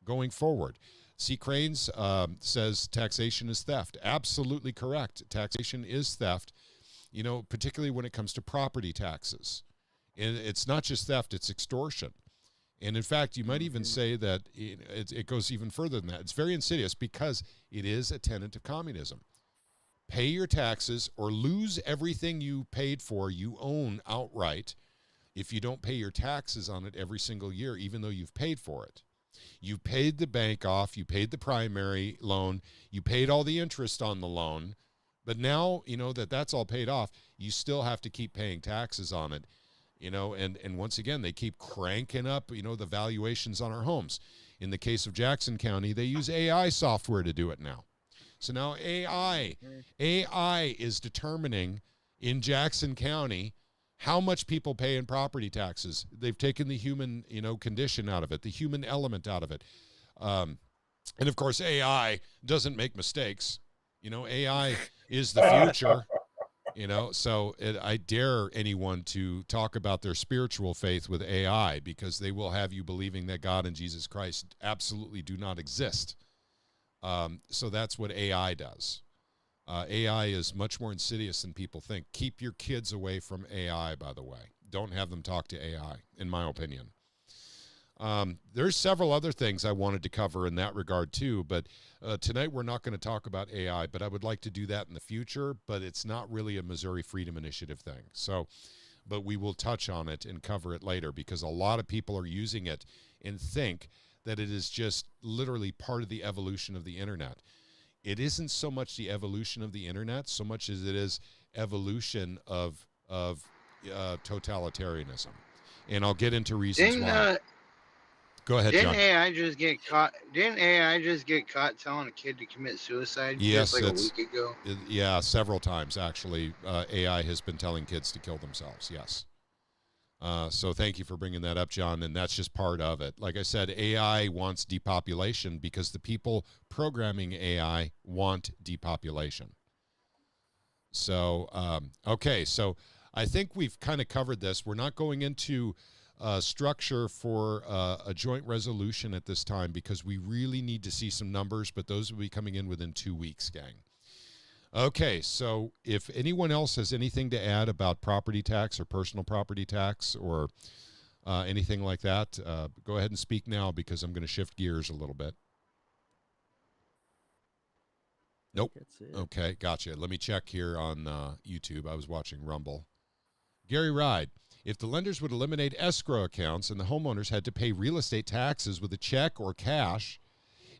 going forward. C. Cranes says taxation is theft. Absolutely correct. Taxation is theft, particularly when it comes to property taxes. And it's not just theft, it's extortion. And in fact, you might even say that it goes even further than that. It's very insidious because it is a tenet of communism. Pay your taxes or lose everything you paid for, you own outright, if you don't pay your taxes on it every single year, even though you've paid for it. You paid the bank off, you paid the primary loan, you paid all the interest on the loan, but now, that's all paid off, you still have to keep paying taxes on it. And once again, they keep cranking up, the valuations on our homes. In the case of Jackson County, they use AI software to do it now. So now AI is determining in Jackson County how much people pay in property taxes. They've taken the human, condition out of it, the human element out of it. And of course, AI doesn't make mistakes. AI is the future. So I dare anyone to talk about their spiritual faith with AI, because they will have you believing that God and Jesus Christ absolutely do not exist. So that's what AI does. AI is much more insidious than people think. Keep your kids away from AI, by the way. Don't have them talk to AI, in my opinion. There's several other things I wanted to cover in that regard too, but tonight we're not going to talk about AI, but I would like to do that in the future, but it's not really a Missouri Freedom Initiative thing. So, but we will touch on it and cover it later, because a lot of people are using it and think that it is just literally part of the evolution of the internet. It isn't so much the evolution of the internet so much as it is evolution of totalitarianism. And I'll get into reasons why. Go ahead, John. Didn't AI just get caught telling a kid to commit suicide Yes, just like a week ago? Yeah, several times actually. AI has been telling kids to kill themselves. Yes. So thank you for bringing that up, John, and that's just part of it. Like I said, AI wants depopulation because the people programming AI want depopulation. So, okay, so I think we've kind of covered this. We're not going into structure for a joint resolution at this time, because we really need to see some numbers, but those will be coming in within 2 weeks, gang. Okay, so if anyone else has anything to add about property tax or personal property tax or anything like that, go ahead and speak now, because I'm going to shift gears a little bit. Nope. Okay, gotcha. Let me check here on YouTube. I was watching Rumble. Gary Ride. If the lenders would eliminate escrow accounts and the homeowners had to pay real estate taxes with a check or cash,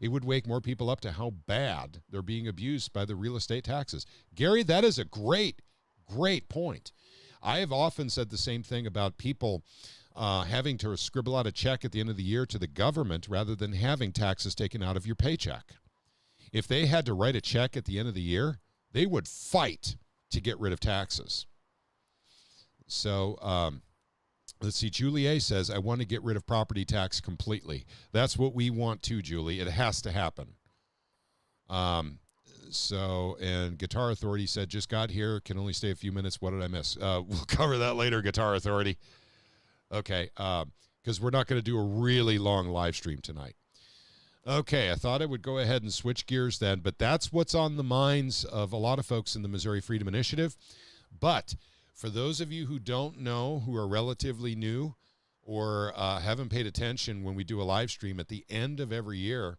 it would wake more people up to how bad they're being abused by the real estate taxes. Gary, that is a great, great point. I have often said the same thing about people having to scribble out a check at the end of the year to the government rather than having taxes taken out of your paycheck. If they had to write a check at the end of the year, they would fight to get rid of taxes. So let's see. Julie A says, I want to get rid of property tax completely. That's what we want too, Julie. It has to happen. And GETTR Authority said, just got here, can only stay a few minutes. What did I miss? We'll cover that later, GETTR Authority. Okay, because we're not going to do a really long live stream tonight. Okay, I thought I would go ahead and switch gears then, but that's what's on the minds of a lot of folks in the Missouri Freedom Initiative. But for those of you who don't know, who are relatively new or haven't paid attention when we do a live stream, at the end of every year,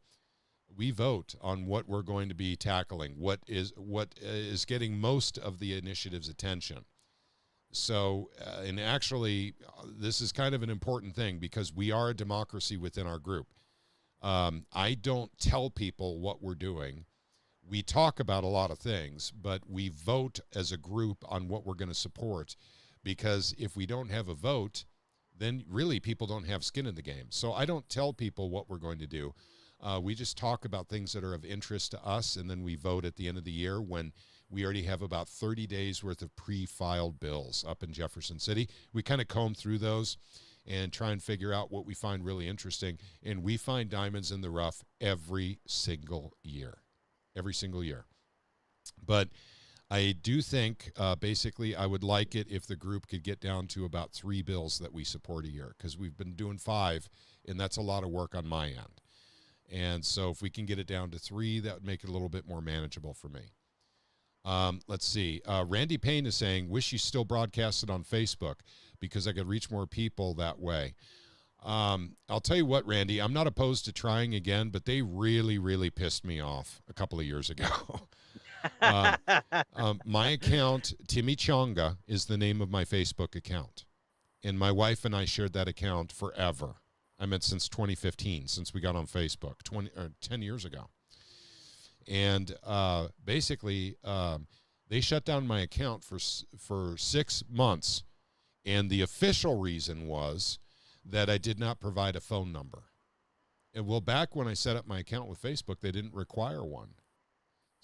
we vote on what we're going to be tackling, what is getting most of the initiative's attention. So, and actually, this is kind of an important thing because we are a democracy within our group. I don't tell people what we're doing. We talk about a lot of things, but we vote as a group on what we're going to support, because if we don't have a vote, then really people don't have skin in the game. So I don't tell people what we're going to do. We just talk about things that are of interest to us, and then we vote at the end of the year when we already have about 30 days worth of pre-filed bills up in Jefferson City. We kind of comb through those and try and figure out what we find really interesting. And we find diamonds in the rough every single year. Every single year. But I do think, basically, I would like it if the group could get down to about 3 bills that we support a year, because we've been doing 5, and that's a lot of work on my end. And so if we can get it down to 3, that would make it a little bit more manageable for me. Let's see. Randy Payne is saying, wish you still broadcasted on Facebook because I could reach more people that way. I'll tell you what, Randy, I'm not opposed to trying again, but they really, really pissed me off a couple of years ago. My account, Timmy Chonga, is the name of my Facebook account. And my wife and I shared that account forever. I meant since 2015, since we got on Facebook, 10 years ago. And basically, they shut down my account for 6 months. And the official reason was that I did not provide a phone number. And well, back when I set up my account with Facebook, they didn't require one.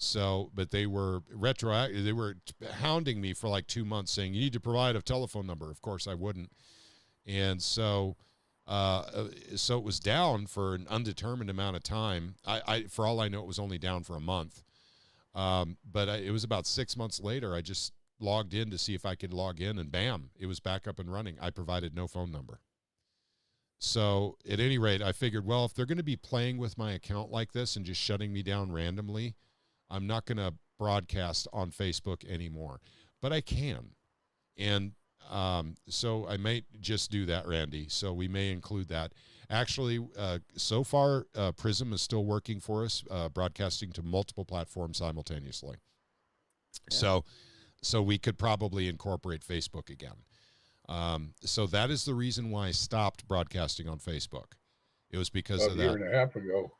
So, but they were retroactive. They were hounding me for like 2 months saying, you need to provide a telephone number. Of course I wouldn't. And so it was down for an undetermined amount of time. For all I know, it was only down for a month. But it was about 6 months later, I just logged in to see if I could log in, and bam, it was back up and running. I provided no phone number. So at any rate, I figured, well, if they're going to be playing with my account like this and just shutting me down randomly, I'm not going to broadcast on Facebook anymore. But I can. And so I may just do that, Randy. So we may include that. Actually, so far, Prism is still working for us, broadcasting to multiple platforms simultaneously. Yeah. So we could probably incorporate Facebook again. So that is the reason why I stopped broadcasting on Facebook. It was because of that. About a year and a half ago.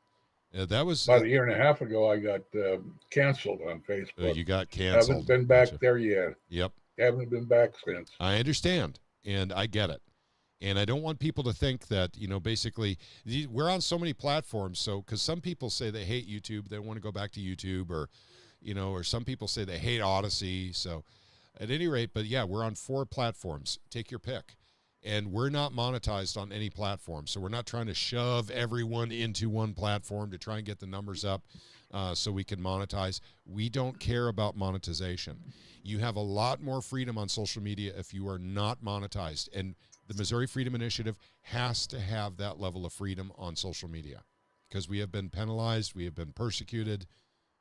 That was about a year and a half ago. I got canceled on Facebook. You got canceled. Haven't been back there yet. Yep. Haven't been back since. I understand, and I get it. And I don't want people to think that, basically, we're on so many platforms. So, because some people say they hate YouTube, they want to go back to YouTube, or, or some people say they hate Odysee. So, at any rate, but yeah, we're on 4 platforms. Take your pick. And we're not monetized on any platform. So, we're not trying to shove everyone into one platform to try and get the numbers up so we can monetize. We don't care about monetization. You have a lot more freedom on social media if you are not monetized. And the Missouri Freedom Initiative has to have that level of freedom on social media because we have been penalized, we have been persecuted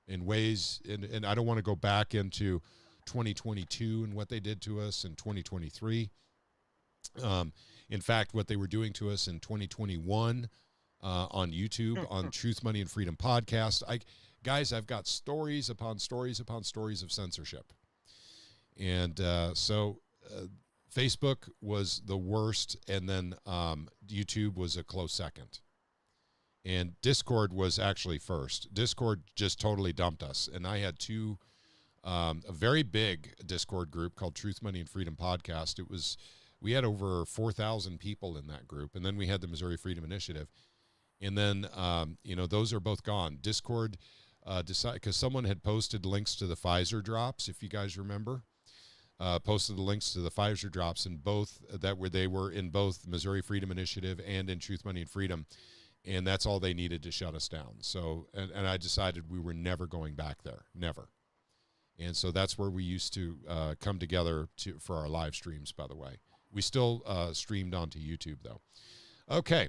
in ways, and I don't want to go back into 2022 and what they did to us in 2023. In fact, what they were doing to us in 2021 on YouTube, on Truth, Money, and Freedom podcast. Guys, I've got stories upon stories upon stories of censorship. And so Facebook was the worst, and then YouTube was a close second. And Discord was actually first. Discord just totally dumped us. And I had a very big Discord group called Truth, Money, and Freedom Podcast. We had over 4,000 people in that group. And then we had the Missouri Freedom Initiative. And then, those are both gone. Discord decided, because someone had posted links to the Pfizer drops, if you guys remember. Posted the links to the Pfizer drops in both they were in both Missouri Freedom Initiative and in Truth, Money, and Freedom, and that's all they needed to shut us down. So, and I decided we were never going back there, never. And so that's where we used to come together for our live streams. By the way, we still streamed onto YouTube though. Okay,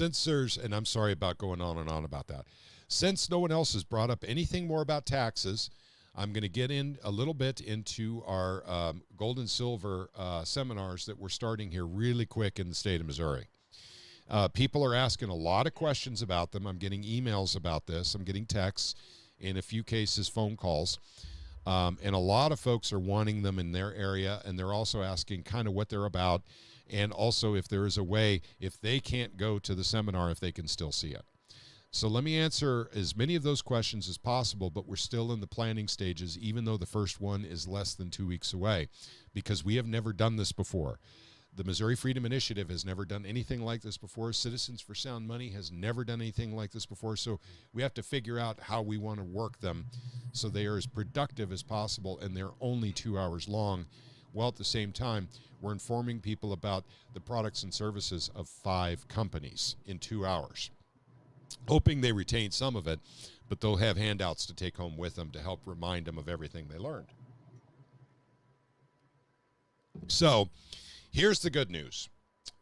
and I'm sorry about going on and on about that. Since no one else has brought up anything more about taxes, I'm going to get in a little bit into our gold and silver seminars that we're starting here really quick in the state of Missouri. People are asking a lot of questions about them. I'm getting emails about this. I'm getting texts, in a few cases, phone calls. And a lot of folks are wanting them in their area, and they're also asking kind of what they're about, and also if there is a way, if they can't go to the seminar, if they can still see it. So let me answer as many of those questions as possible, but we're still in the planning stages, even though the first one is less than 2 weeks away, because we have never done this before. The Missouri Freedom Initiative has never done anything like this before. Citizens for Sound Money has never done anything like this before. So we have to figure out how we want to work them so they are as productive as possible, and they're only 2 hours long, while at the same time we're informing people about the products and services of 5 companies in 2 hours. Hoping they retain some of it, but they'll have handouts to take home with them to help remind them of everything they learned. So here's the good news.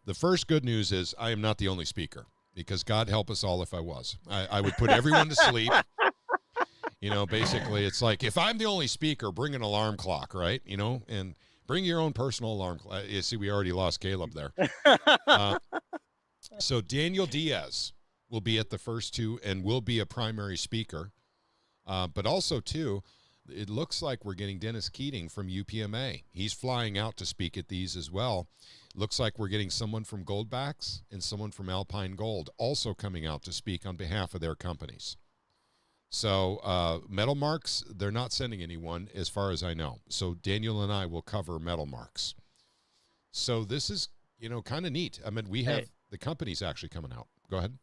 The first good news is I am not the only speaker, because God help us all if I was. I would put everyone to sleep. Basically, it's like, if I'm the only speaker, bring an alarm clock, right? And bring your own personal alarm clock. You see, we already lost Caleb there. So Daniel Diaz will be at the first 2 and will be a primary speaker. But also, too, it looks like we're getting Dennis Keating from UPMA. He's flying out to speak at these as well. Looks like we're getting someone from Goldbacks and someone from Alpine Gold also coming out to speak on behalf of their companies. So Metal Marks, they're not sending anyone as far as I know. So Daniel and I will cover Metal Marks. So this is, kind of neat. I mean, we have the companies actually coming out. Go ahead.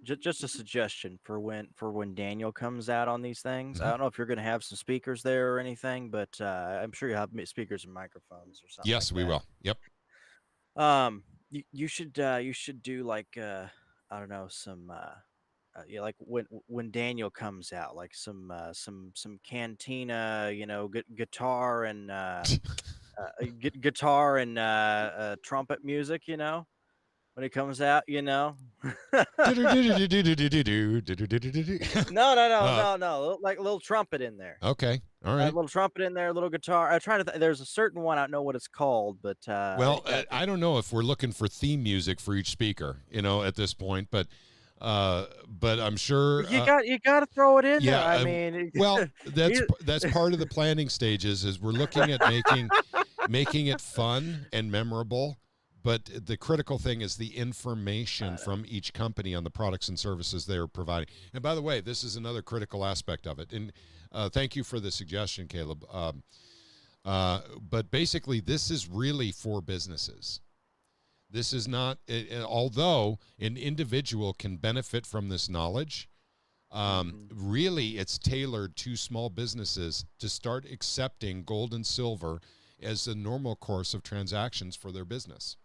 just a suggestion for when Daniel comes out on these things. I Mhm. don't know if you're going to have some speakers there or anything, but I'm sure you have speakers and microphones or something Yes, like we that. will. Yep. You should do like I don't know, some yeah, like when Daniel comes out, like some cantina, guitar and guitar and trumpet music, when he comes out, No, Uh, no. Like a little trumpet in there. okay. All A right. little trumpet in there, a little guitar. I'm trying to. There's a certain one. I don't know what it's called, but Well, I don't know if we're looking for theme music for each speaker, at this point, but I'm sure you got to throw it in there. yeah. I mean, Well, that's part of the planning stages. Is we're looking at making it fun and memorable. But the critical thing is the information from each company on the products and services they're providing. And by the way, this is another critical aspect of it. And thank you for the suggestion, Caleb. But basically, this is really for businesses. This is not, although an individual can benefit from this knowledge, really it's tailored to small businesses to start accepting gold and silver as a normal course of transactions for their business.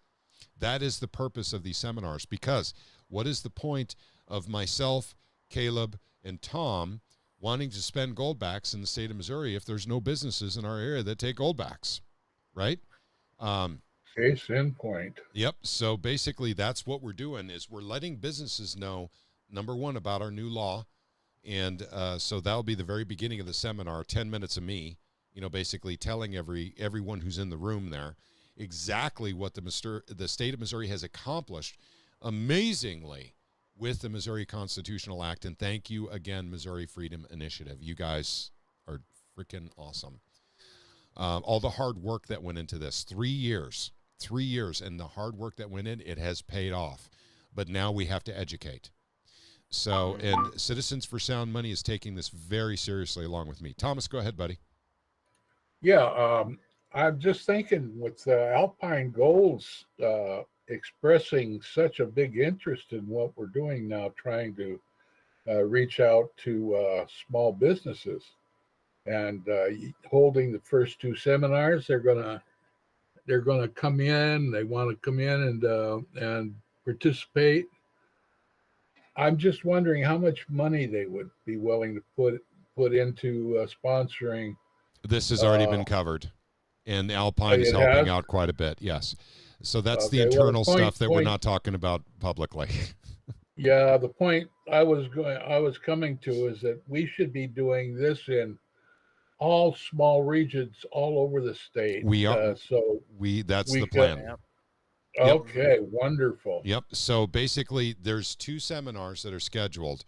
That is the purpose of these seminars, because what is the point of myself, Caleb, and Tom wanting to spend goldbacks in the state of Missouri if there's no businesses in our area that take goldbacks, right? Case in point. Yep. So basically that's what we're doing, is we're letting businesses know, number one, about our new law. And so that'll be the very beginning of the seminar, 10 minutes of me, basically telling everyone who's in the room there exactly what the state of Missouri has accomplished amazingly with the Missouri Constitutional Act. And thank you again, Missouri Freedom Initiative. You guys are freaking awesome. All the hard work that went into this, 3 years, and the hard work that went in, it has paid off. But now we have to educate. So, and Citizens for Sound Money is taking this very seriously along with me. Thomas, go ahead, buddy. Yeah, I'm just thinking with Alpine Golds expressing such a big interest in what we're doing now, trying to reach out to small businesses and holding the first two seminars. They're gonna come in. They want to come in and participate. I'm just wondering how much money they would be willing to put into sponsoring. This has already been covered. And Alpine is helping out quite a bit, yes. So that's the internal stuff that we're not talking about publicly. Yeah, the point I was coming to is that we should be doing this in all small regions all over the state. We are. That's the plan. Okay, wonderful. Yep. So basically, there's 2 seminars that are scheduled.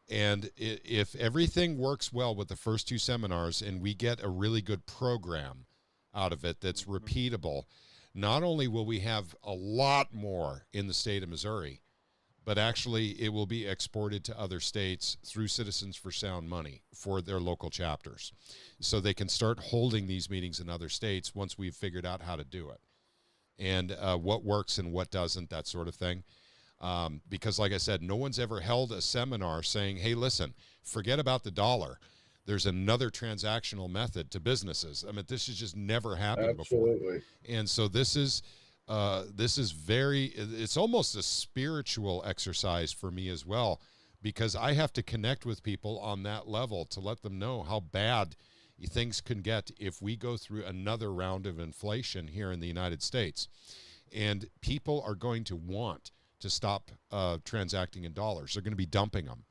And if everything works well with the first 2 seminars and we get a really good program out of it that's repeatable, not only will we have a lot more in the state of Missouri, but actually it will be exported to other states through Citizens for Sound Money for their local chapters. So they can start holding these meetings in other states once we've figured out how to do it. And what works and what doesn't, that sort of thing. Because like I said, no one's ever held a seminar saying, hey, listen, forget about the dollar. There's another transactional method to businesses. I mean, this has just never happened before. And so this is it's almost a spiritual exercise for me as well, because I have to connect with people on that level to let them know how bad things can get if we go through another round of inflation here in the United States. And people are going to want to stop transacting in dollars. They're going to be dumping them.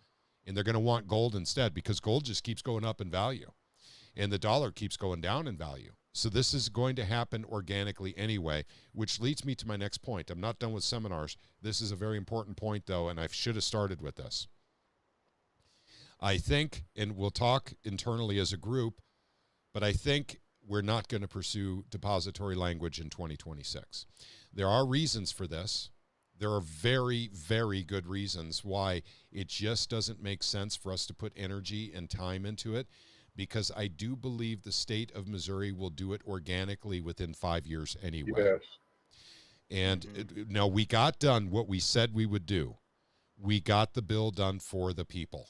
And they're going to want gold instead, because gold just keeps going up in value. And the dollar keeps going down in value. So this is going to happen organically anyway, which leads me to my next point. I'm not done with seminars. This is a very important point, though, and I should have started with this. I think, and we'll talk internally as a group, but I think we're not going to pursue depository language in 2026. There are reasons for this. There are very, very good reasons why it just doesn't make sense for us to put energy and time into it, because I do believe the state of Missouri will do it organically within 5 years anyway. Yes. And now we got done what we said we would do. we got the bill done for the people.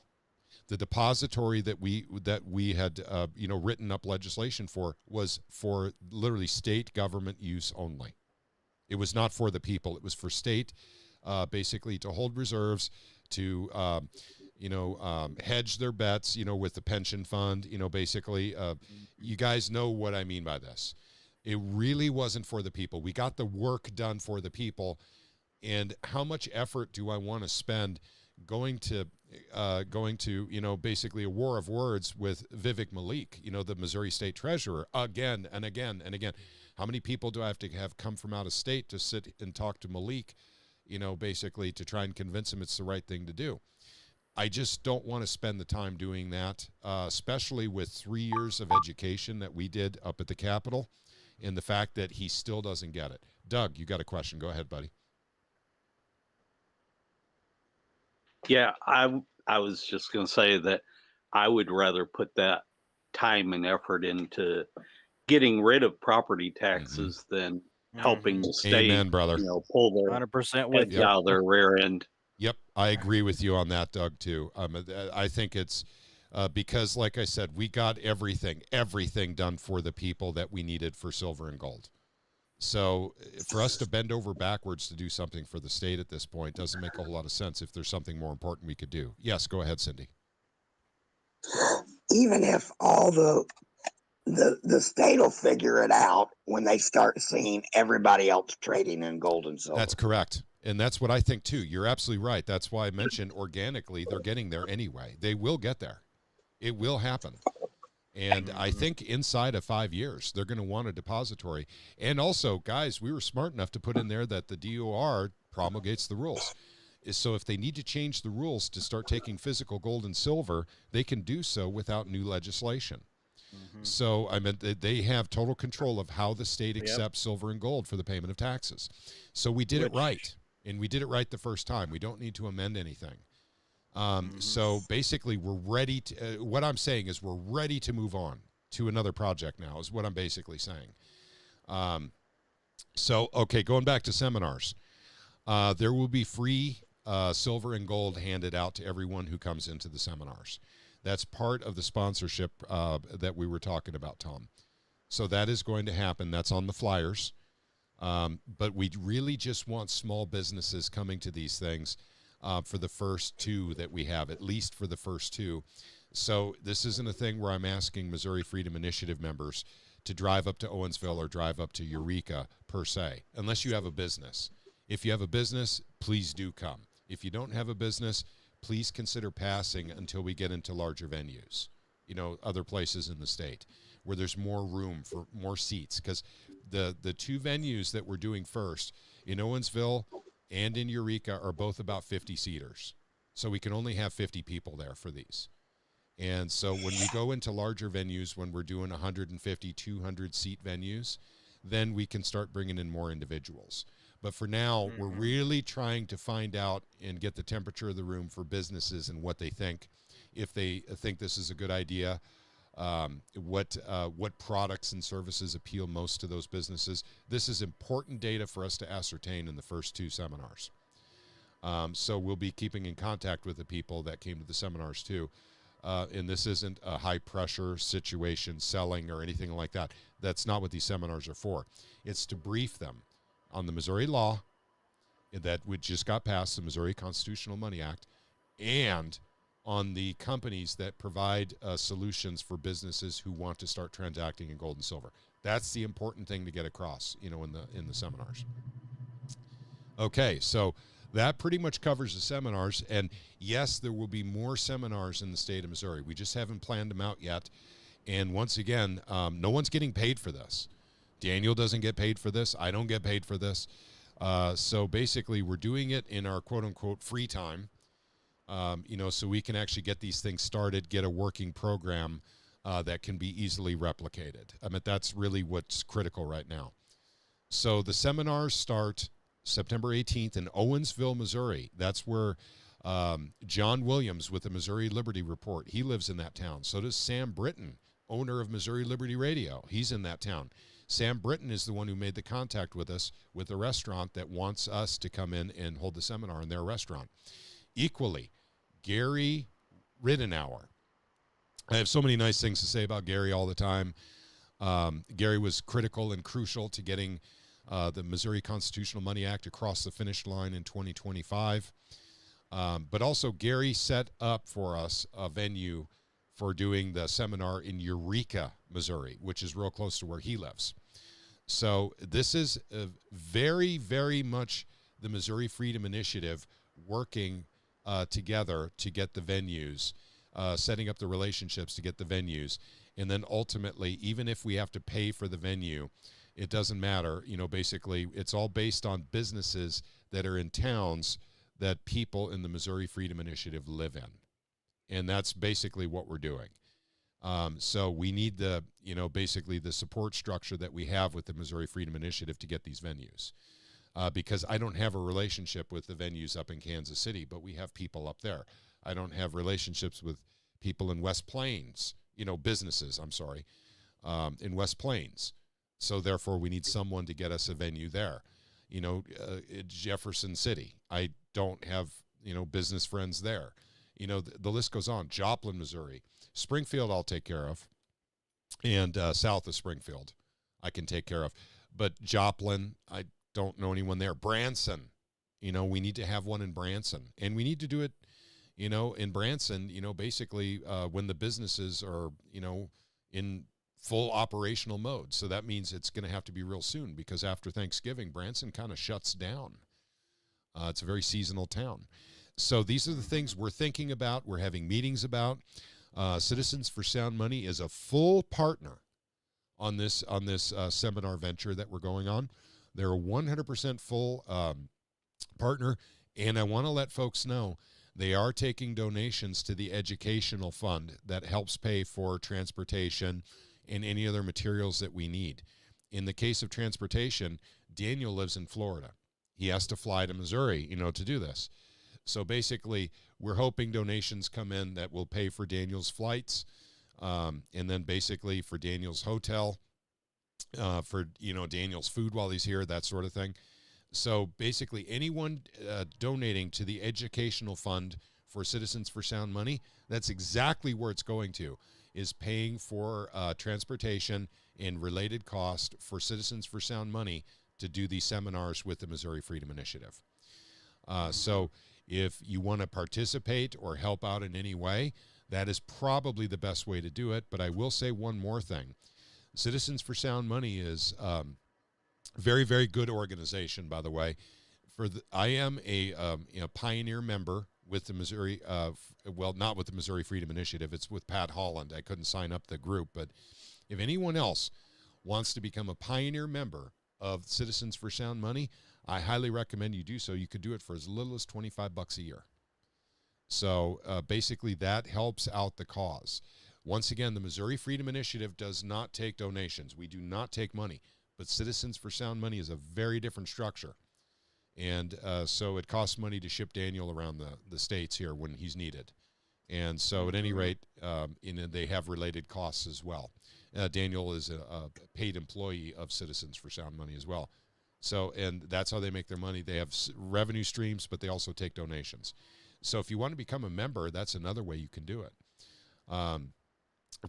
The depository that we had written up legislation for was for literally state government use only. It was not for the people. It was for state, basically to hold reserves, to hedge their bets, with the pension fund. Basically, you guys know what I mean by this. It really wasn't for the people. We got the work done for the people. And how much effort do I want to spend going to basically a war of words with Vivek Malik, the Missouri State Treasurer, again and again and again? How many people do I have to have come from out of state to sit and talk to Malik, basically to try and convince him it's the right thing to do? I just don't want to spend the time doing that, especially with 3 years of education that we did up at the Capitol, and the fact that he still doesn't get it. Doug, you got a question. Go ahead, buddy. Yeah, I was just going to say that I would rather put that time and effort into getting rid of property taxes than helping the state, Amen, brother. pull their 100% with heads out of their rear end. Yep, I agree with you on that, Doug, too. I think it's because, like I said, we got everything done for the people that we needed for silver and gold. So for us to bend over backwards to do something for the state at this point doesn't make a whole lot of sense if there's something more important we could do. Yes, go ahead, Cindy. Even if all the state will figure it out when they start seeing everybody else trading in gold and silver. That's correct. And that's what I think, too. You're absolutely right. That's why I mentioned organically they're getting there anyway. They will get there. It will happen. And I think inside of 5 years, they're going to want a depository. And also, guys, we were smart enough to put in there that the DOR promulgates the rules. So if they need to change the rules to start taking physical gold and silver, they can do so without new legislation. So, they have total control of how the state accepts silver and gold for the payment of taxes. So we did it right, and we did it right the first time. We don't need to amend anything. So basically, we're ready to, what I'm saying is we're ready to move on to another project now, is what I'm basically saying. Okay, going back to seminars. There will be free silver and gold handed out to everyone who comes into the seminars. That's part of the sponsorship that we were talking about, Tom. So that is going to happen. That's on the flyers. But we really just want small businesses coming to these things for the first two that we have, at least for the first two. So this isn't a thing where I'm asking Missouri Freedom Initiative members to drive up to Owensville or drive up to Eureka, per se, unless you have a business. If you have a business, please do come. If you don't have a business, please consider passing until we get into larger venues, other places in the state where there's more room for more seats. Because the two venues that we're doing first in Owensville and in Eureka are both about 50 seaters. So we can only have 50 people there for these. And so when we go into larger venues, when we're doing 150, 200 seat venues, then we can start bringing in more individuals. But for now, we're really trying to find out and get the temperature of the room for businesses and what they think. If they think this is a good idea, what products and services appeal most to those businesses. This is important data for us to ascertain in the first two seminars. So we'll be keeping in contact with the people that came to the seminars too. And this isn't a high-pressure situation, selling or anything like that. That's not what these seminars are for. It's to brief them on the Missouri law that we just got passed, the Missouri Constitutional Money Act, and on the companies that provide solutions for businesses who want to start transacting in gold and silver. That's the important thing to get across, in the seminars. Okay, so that pretty much covers the seminars. And yes, there will be more seminars in the state of Missouri. We just haven't planned them out yet. And once again, no one's getting paid for this. Daniel doesn't get paid for this. I don't get paid for this. So basically, we're doing it in our quote-unquote free time, so we can actually get these things started, get a working program that can be easily replicated. That's really what's critical right now. So the seminars start September 18th in Owensville, Missouri. That's where John Williams with the Missouri Liberty Report, he lives in that town. So does Sam Britton, owner of Missouri Liberty Radio. He's in that town. Sam Britton is the one who made the contact with us with the restaurant that wants us to come in and hold the seminar in their restaurant. equally, Gary Ridenour. I have so many nice things to say about Gary all the time. Gary was critical and crucial to getting the Missouri Constitutional Money Act across the finish line in 2025. But also, Gary set up for us a venue for doing the seminar in Eureka, Missouri, which is real close to where he lives. So this is very, very much the Missouri Freedom Initiative working together to get the venues, setting up the relationships to get the venues. And then ultimately, even if we have to pay for the venue, it doesn't matter. Basically, it's all based on businesses that are in towns that people in the Missouri Freedom Initiative live in. And that's basically what we're doing. So we need basically the support structure that we have with the Missouri Freedom Initiative to get these venues. Because I don't have a relationship with the venues up in Kansas City, but we have people up there. I don't have relationships with people in West Plains, businesses, in West Plains. So therefore, we need someone to get us a venue there. Jefferson City, I don't have, business friends there. The list goes on. Joplin, Missouri. Springfield, I'll take care of. And south of Springfield, I can take care of. But Joplin, I don't know anyone there. Branson, we need to have one in Branson. And we need to do it, in Branson, basically when the businesses are, in full operational mode. So that means it's going to have to be real soon, because after Thanksgiving, Branson kind of shuts down. It's a very seasonal town. So these are the things we're thinking about. We're having meetings about. Citizens for Sound Money is a full partner on this seminar venture that we're going on. They're a 100% full partner, and I want to let folks know they are taking donations to the educational fund that helps pay for transportation and any other materials that we need. In the case of transportation, Daniel lives in Florida. He has to fly to Missouri, to do this. So basically, we're hoping donations come in that will pay for Daniel's flights, and then basically for Daniel's hotel, for Daniel's food while he's here, that sort of thing. So basically, anyone donating to the educational fund for Citizens for Sound Money, that's exactly where it's going to, is paying for transportation and related cost for Citizens for Sound Money to do these seminars with the Missouri Freedom Initiative. So if you want to participate or help out in any way, that is probably the best way to do it. But I will say one more thing. Citizens for Sound Money is very, very good organization, by the way. I am a pioneer member with the Missouri, not with the Missouri Freedom Initiative. It's with Pat Holland. I couldn't sign up the group. But if anyone else wants to become a pioneer member of Citizens for Sound Money, I highly recommend you do so. You could do it for as little as $25 a year. So basically that helps out the cause. Once again, the Missouri Freedom Initiative does not take donations. We do not take money. But Citizens for Sound Money is a very different structure. And so it costs money to ship Daniel around the states here when he's needed. And so at any rate, they have related costs as well. Daniel is a paid employee of Citizens for Sound Money as well. So, and that's how they make their money. They have revenue streams, but they also take donations. So if you want to become a member, that's another way you can do it. I'm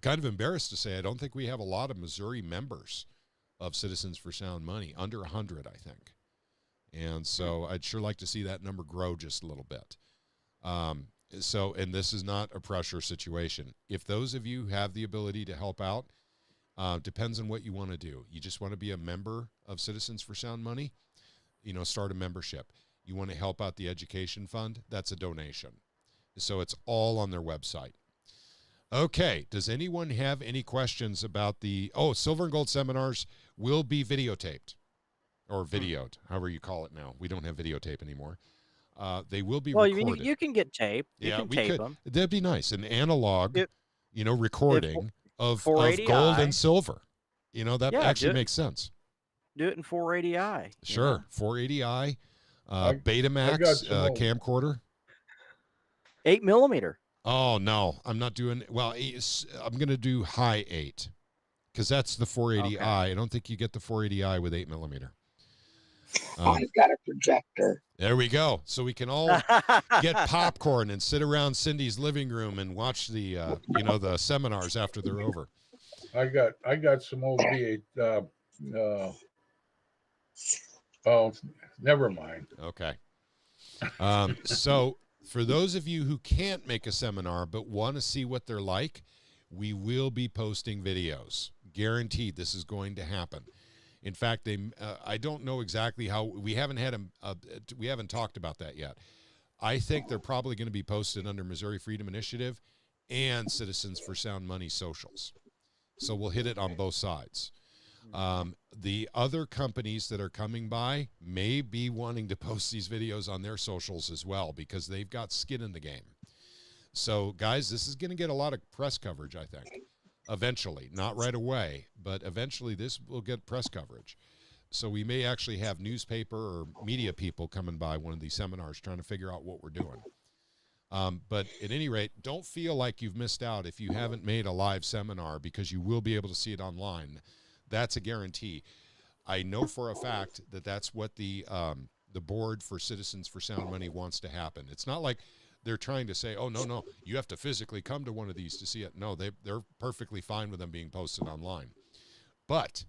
kind of embarrassed to say I don't think we have a lot of Missouri members of Citizens for Sound Money, under 100, I think. And so I'd sure like to see that number grow just a little bit. And this is not a pressure situation. If those of you have the ability to help out, depends on what you want to do. You just want to be a member of Citizens for Sound Money, start a membership. You want to help out the education fund, that's a donation. So it's all on their website. Okay, does anyone have any questions about Silver and Gold seminars will be videotaped, or videoed, however you call it now. We don't have videotape anymore. They will be recorded. You can get tape. You can tape them. That'd be nice. An analog, recording of gold and silver. That actually makes sense. Do it in 480i. Sure, 480i, Betamax camcorder. 8mm. Oh, no, I'm not doing, I'm going to do high 8, because that's the 480i. Okay. I don't think you get the 480i with 8mm. I've got a projector. There we go. So we can all get popcorn and sit around Cindy's living room and watch the the seminars after they're over. I got some old V8. Oh, never mind. Okay. So for those of you who can't make a seminar but want to see what they're like, we will be posting videos. Guaranteed, this is going to happen. In fact, I don't know exactly how. We haven't we haven't talked about that yet. I think they're probably going to be posted under Missouri Freedom Initiative and Citizens for Sound Money socials. So we'll hit it on both sides. The other companies that are coming by may be wanting to post these videos on their socials as well because they've got skin in the game. So, guys, this is going to get a lot of press coverage, I think, eventually. Not right away, but eventually this will get press coverage. So we may actually have newspaper or media people coming by one of these seminars trying to figure out what we're doing. But at any rate, don't feel like you've missed out if you haven't made a live seminar because you will be able to see it online. That's a guarantee. I know for a fact that that's what the Board for Citizens for Sound Money wants to happen. It's not like they're trying to say, oh, no, you have to physically come to one of these to see it. No, they're perfectly fine with them being posted online. But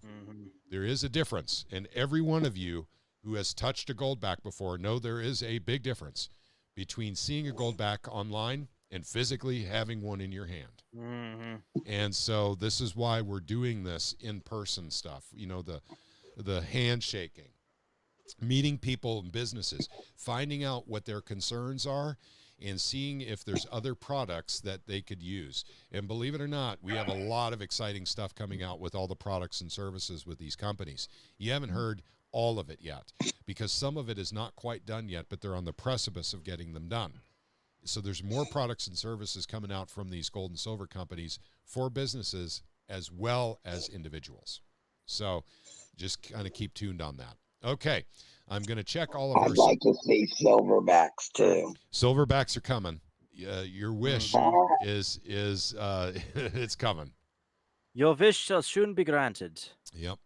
there is a difference, and every one of you who has touched a goldback before know there is a big difference between seeing a goldback online and physically having one in your hand. And so this is why we're doing this in-person stuff, the handshaking, meeting people and businesses, finding out what their concerns are, and seeing if there's other products that they could use. And believe it or not, we have a lot of exciting stuff coming out with all the products and services with these companies. You haven't heard all of it yet because some of it is not quite done yet, but they're on the precipice of getting them done. So there's more products and services coming out from these gold and silver companies for businesses as well as individuals. So just kind of keep tuned on that. Okay. I'm going to check all of our... I'd like to see silverbacks too. Silverbacks are coming. Your wish is it's coming. Your wish shall soon be granted. Yep.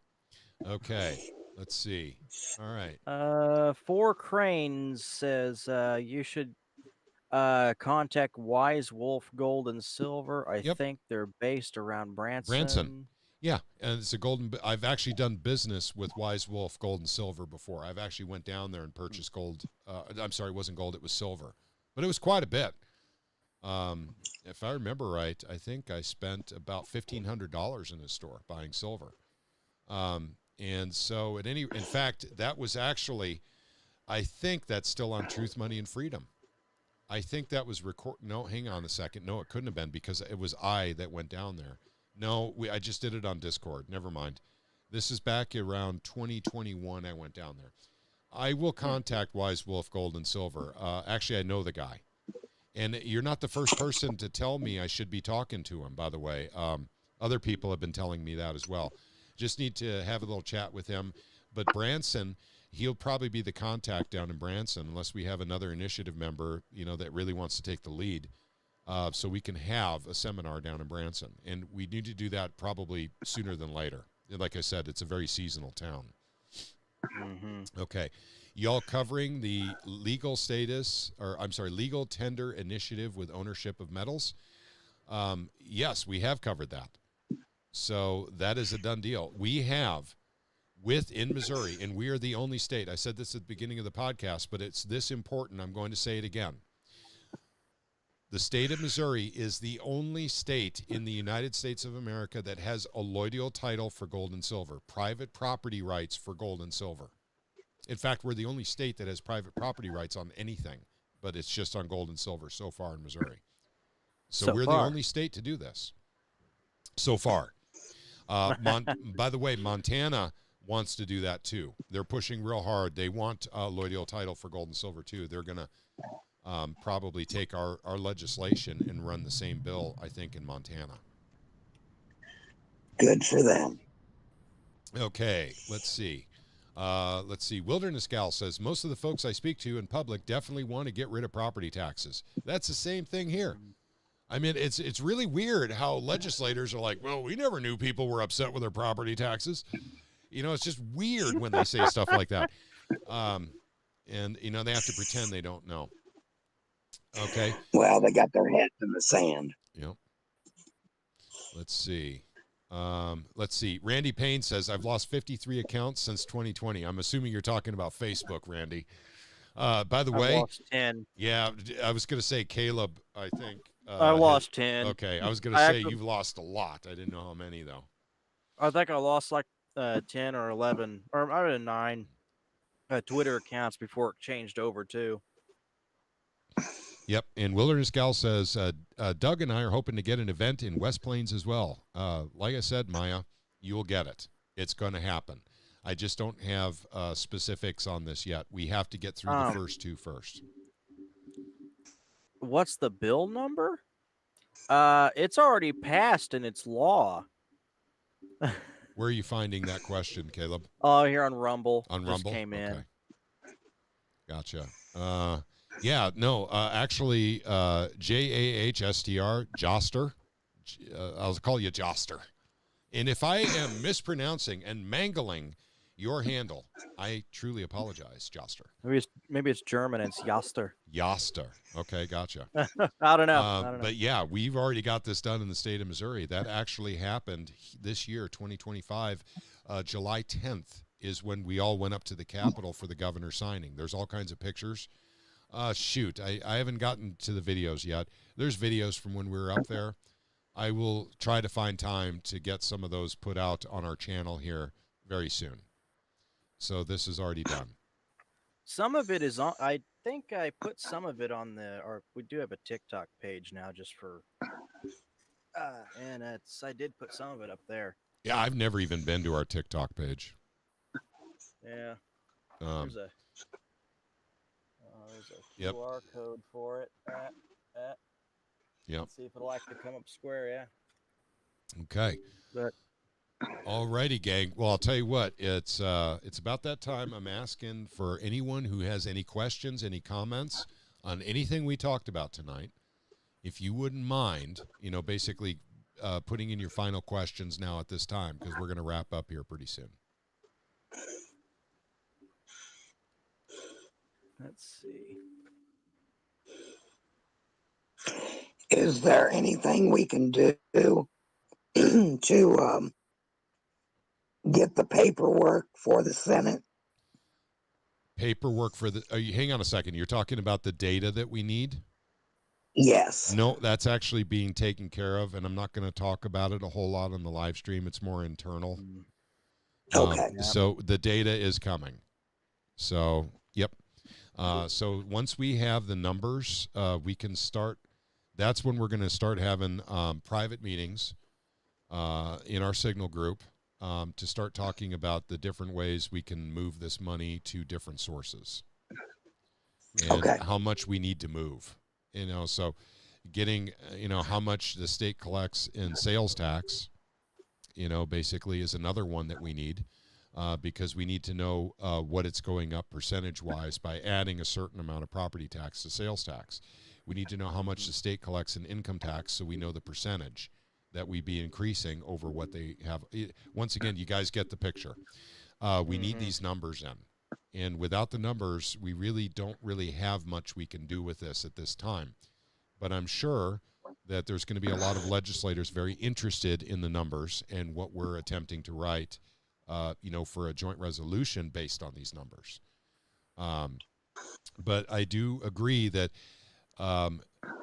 Okay. Let's see. All right. Four Cranes says you should contact Wise Wolf Gold and Silver. I think they're based around Branson. Yeah, and it's I've actually done business with Wise Wolf Gold and Silver before. I've actually went down there and purchased gold. I'm sorry, it wasn't gold, it was silver. But it was quite a bit. If I remember right, I think I spent about $1,500 in his store buying silver. And so in fact, that was actually, I think that's still on Truth, Money, and Freedom. I think that was no, hang on a second. No, it couldn't have been because it was I that went down there. No, I just did it on Discord. Never mind. This is back around 2021 I went down there. I will contact Wise Wolf Gold and Silver. Actually, I know the guy. And you're not the first person to tell me I should be talking to him, by the way. Other people have been telling me that as well. Just need to have a little chat with him. But Branson, he'll probably be the contact down in Branson unless we have another initiative member, that really wants to take the lead. So we can have a seminar down in Branson. And we need to do that probably sooner than later. Like I said, it's a very seasonal town. Okay. Y'all covering the legal tender initiative with ownership of metals? Yes, we have covered that. So that is a done deal. We have within Missouri, and we are the only state. I said this at the beginning of the podcast, but it's this important. I'm going to say it again. The state of Missouri is the only state in the United States of America that has a allodial title for gold and silver, private property rights for gold and silver. In fact, we're the only state that has private property rights on anything, but it's just on gold and silver so far in Missouri. So we're the only state to do this so far. By the way, Montana wants to do that too. They're pushing real hard. They want a allodial title for gold and silver too. They're going to probably take our legislation and run the same bill, I think, in Montana. Good for them. Okay, let's see. Wilderness Gal says, most of the folks I speak to in public definitely want to get rid of property taxes. That's the same thing here. I mean, it's really weird how legislators are like, well, we never knew people were upset with their property taxes. It's just weird when they say stuff like that. And they have to pretend they don't know. Okay. Well, they got their heads in the sand. Yep. Let's see. Randy Payne says, I've lost 53 accounts since 2020. I'm assuming you're talking about Facebook, Randy. By the way, I've lost 10. Yeah, I was going to say Caleb, I think. I lost 10. Okay, I was going to say you've lost a lot. I didn't know how many, though. I think I lost like 10 or 11, or I don't know, 9 Twitter accounts before it changed over, too. Yep, and Wilderness Gal says, Doug and I are hoping to get an event in West Plains as well. Like I said, Maya, you will get it. It's going to happen. I just don't have specifics on this yet. We have to get through the first two first. What's the bill number? It's already passed and it's law. Where are you finding that question, Caleb? Oh, here on Rumble. On just Rumble? Came in. Okay. Gotcha. Yeah, no, actually, JAHSTR, Joster. I'll call you Joster. And if I am mispronouncing and mangling your handle, I truly apologize, Joster. Maybe it's German. It's Joster. Joster. Okay, gotcha. I don't know. But yeah, we've already got this done in the state of Missouri. That actually happened this year, 2025. July 10th is when we all went up to the Capitol for the governor signing. There's all kinds of pictures. Shoot, I haven't gotten to the videos yet. There's videos from when we were up there. I will try to find time to get some of those put out on our channel here very soon. So this is already done. Some of it is on. I think I put some of it on or we do have a TikTok page now just for, and I did put some of it up there. Yeah, I've never even been to our TikTok page. Yeah. There's a QR code for it. Yep. Let's see if it'll actually come up square. Yeah. Okay. But all righty, gang. Well, I'll tell you what. It's about that time. I'm asking for anyone who has any questions, any comments on anything we talked about tonight. If you wouldn't mind, basically putting in your final questions now at this time, because we're going to wrap up here pretty soon. let's see. Is there anything we can do to get the paperwork for the Senate? Paperwork for hang on a second. You're talking about the data that we need? Yes. No, that's actually being taken care of, and I'm not going to talk about it a whole lot on the live stream. It's more internal. Okay. So the data is coming. So, yep. So once we have the numbers, we can start. That's when we're going to start having private meetings in our Signal group to start talking about the different ways we can move this money to different sources and how much we need to move. So getting, how much the state collects in sales tax, basically is another one that we need. Because we need to know what it's going up percentage-wise by adding a certain amount of property tax to sales tax. We need to know how much the state collects in income tax so we know the percentage that we be increasing over what they have. Once again, you guys get the picture. We need these numbers in. And without the numbers, we really don't have much we can do with this at this time. But I'm sure that there's going to be a lot of legislators very interested in the numbers and what we're attempting to write for a joint resolution based on these numbers. But I do agree that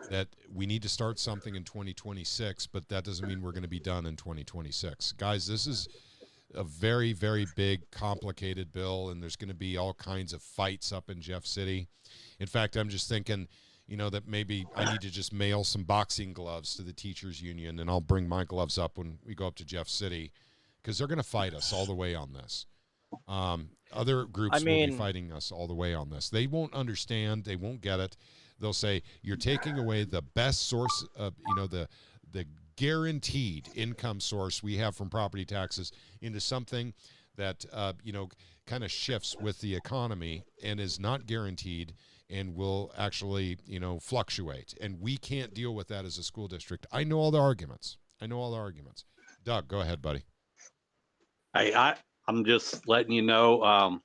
that we need to start something in 2026, but that doesn't mean we're going to be done in 2026. Guys, this is a very, very big, complicated bill, and there's going to be all kinds of fights up in Jeff City. In fact, I'm just thinking, that maybe I need to just mail some boxing gloves to the teachers union, and I'll bring my gloves up when we go up to Jeff City, because they're going to fight us all the way on this. Other groups will be fighting us all the way on this. They won't understand. They won't get it. They'll say, you're taking away the best source of, the guaranteed income source we have from property taxes into something that, kind of shifts with the economy and is not guaranteed and will actually, fluctuate. And we can't deal with that as a school district. I know all the arguments. Doug, go ahead, buddy. I'm just letting you know,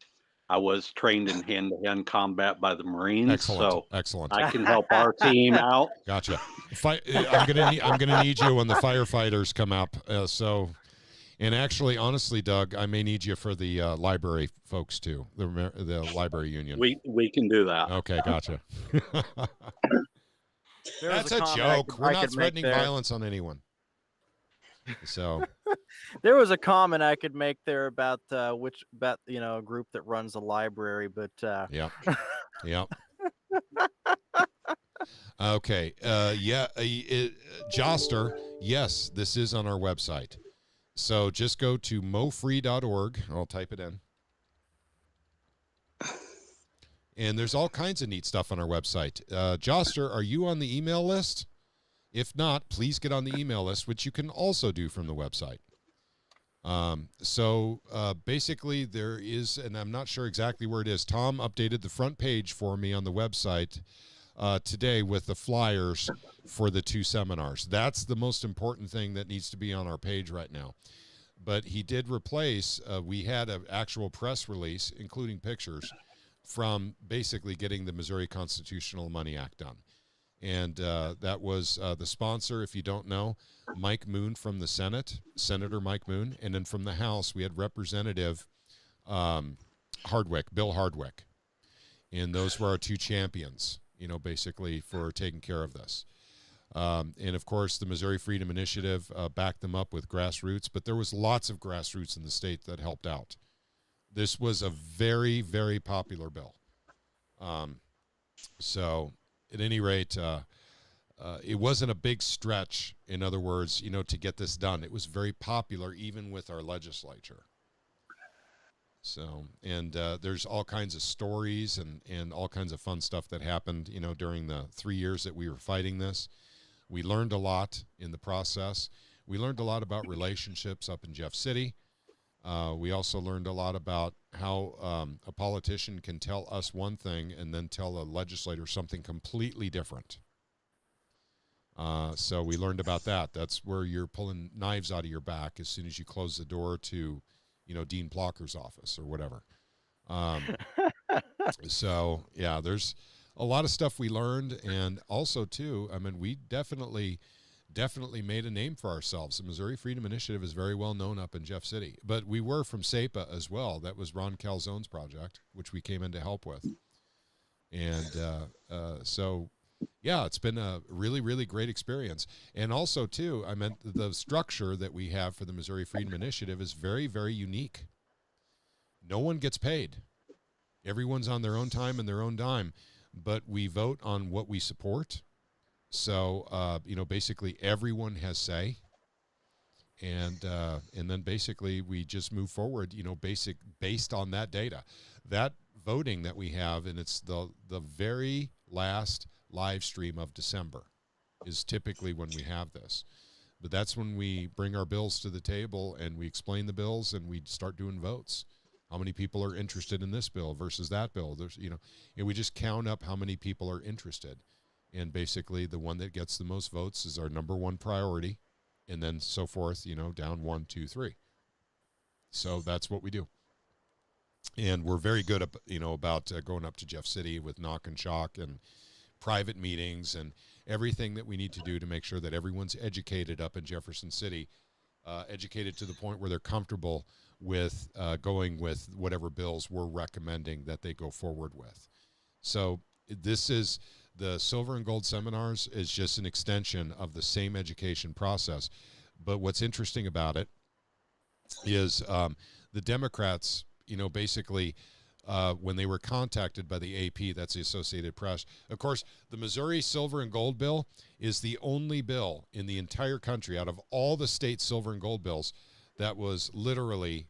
I was trained in hand-to-hand combat by the Marines, Excellent. so Excellent. I can help our team out. Gotcha. I'm gonna need you when the firefighters come up. And actually, honestly, Doug, I may need you for the library folks too, the library union. We can do that. Okay, gotcha. That's a comment joke. We're I not could make threatening there. violence on anyone. So There was a comment I could make there about a group that runs a library, but yeah. Okay. Joster, yes, this is on our website. So just go to mofree.org. I'll type it in. And there's all kinds of neat stuff on our website. Joster, are you on the email list? If not, please get on the email list, which you can also do from the website. Basically there is, and I'm not sure exactly where it is, Tom updated the front page for me on the website today with the flyers for the 2 seminars. That's the most important thing that needs to be on our page right now. But he did replace, we had an actual press release, including pictures, from basically getting the Missouri Constitutional Money Act done. And that was the sponsor, if you don't know, Mike Moon from the Senate, Senator Mike Moon. And then from the House, we had Representative Bill Hardwick. And those were our 2 champions, basically for taking care of this. And, of course, the Missouri Freedom Initiative backed them up with Grassroots. But there was lots of Grassroots in the state that helped out. This was a very, very popular bill. At any rate, it wasn't a big stretch, in other words, to get this done. It was very popular even with our legislature. So, and there's all kinds of stories and all kinds of fun stuff that happened, during the 3 years that we were fighting this. We learned a lot in the process. We learned a lot about relationships up in Jeff City. We also learned a lot about how a politician can tell us one thing and then tell a legislator something completely different. So we learned about that. That's where you're pulling knives out of your back as soon as you close the door to, Dean Plocker's office or whatever. So, yeah, there's a lot of stuff we learned. And also, too, we definitely made a name for ourselves. The Missouri Freedom Initiative is very well known up in Jeff City. But we were from SEPA as well. That was Ron Calzone's project, which we came in to help with. And yeah, it's been a really, really great experience. And also, too, the structure that we have for the Missouri Freedom Initiative is very, very unique. No one gets paid. Everyone's on their own time and their own dime. But we vote on what we support. So, basically everyone has say, and then basically we just move forward, based on that data. That voting that we have, and it's the very last live stream of December is typically when we have this. But that's when we bring our bills to the table and we explain the bills and we start doing votes. How many people are interested in this bill versus that bill? There's, and we just count up how many people are interested. And basically the one that gets the most votes is our number one priority. And then so forth, down 1, 2, 3. So that's what we do. And we're very good, about going up to Jeff City with knock and shock and private meetings and everything that we need to do to make sure that everyone's educated up in Jefferson City, educated to the point where they're comfortable with going with whatever bills we're recommending that they go forward with. So this is the Silver and Gold Seminars is just an extension of the same education process. But what's interesting about it is the Democrats, basically when they were contacted by the AP, that's the Associated Press. Of course, the Missouri Silver and Gold Bill is the only bill in the entire country out of all the state silver and gold bills that was literally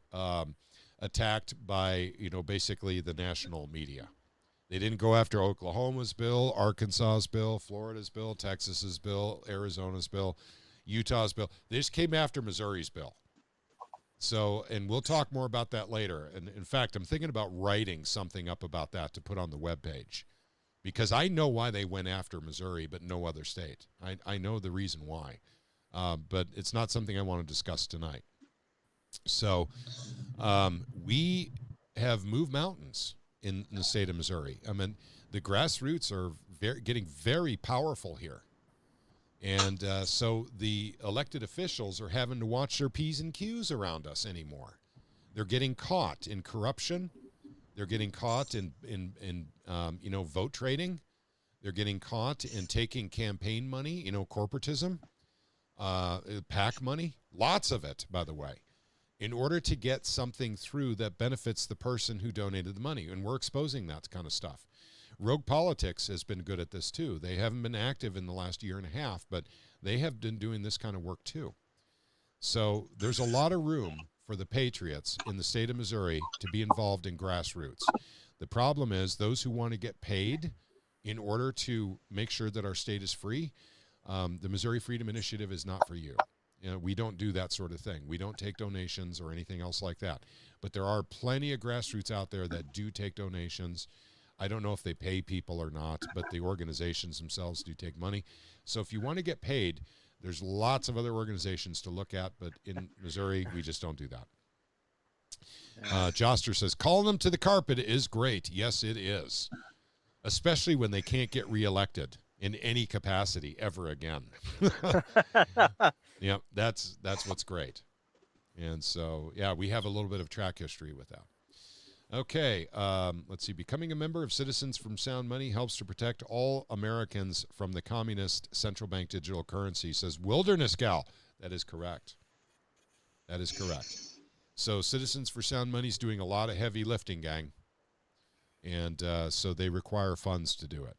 attacked by, basically the national media. They didn't go after Oklahoma's bill, Arkansas's bill, Florida's bill, Texas's bill, Arizona's bill, Utah's bill. They just came after Missouri's bill. So, and we'll talk more about that later. And in fact, I'm thinking about writing something up about that to put on the webpage, because I know why they went after Missouri, but no other state. I know the reason why, but it's not something I want to discuss tonight. So we have moved mountains in the state of Missouri. I mean, the grassroots are getting very powerful here. And so the elected officials are having to watch their P's and Q's around us anymore. They're getting caught in corruption. They're getting caught in vote trading. They're getting caught in taking campaign money, corporatism, PAC money, lots of it, by the way, in order to get something through that benefits the person who donated the money. And we're exposing that kind of stuff. Rogue Politics has been good at this too. They haven't been active in the last year and a half, but they have been doing this kind of work too. So there's a lot of room for the patriots in the state of Missouri to be involved in grassroots. The problem is those who want to get paid in order to make sure that our state is free, the Missouri Freedom Initiative is not for you. We don't do that sort of thing. We don't take donations or anything else like that. But there are plenty of grassroots out there that do take donations. I don't know if they pay people or not, but the organizations themselves do take money. So if you want to get paid, there's lots of other organizations to look at, but in Missouri, we just don't do that. Joster says, calling them to the carpet is great. Yes, it is. Especially when they can't get reelected in any capacity ever again. Yeah, that's what's great. And so, yeah, we have a little bit of track history with that. Okay, let's see. Becoming a member of Citizens from Sound Money helps to protect all Americans from the communist central bank digital currency, says Wilderness Gal. That is correct. That is correct. So Citizens for Sound Money is doing a lot of heavy lifting, gang. And so they require funds to do it.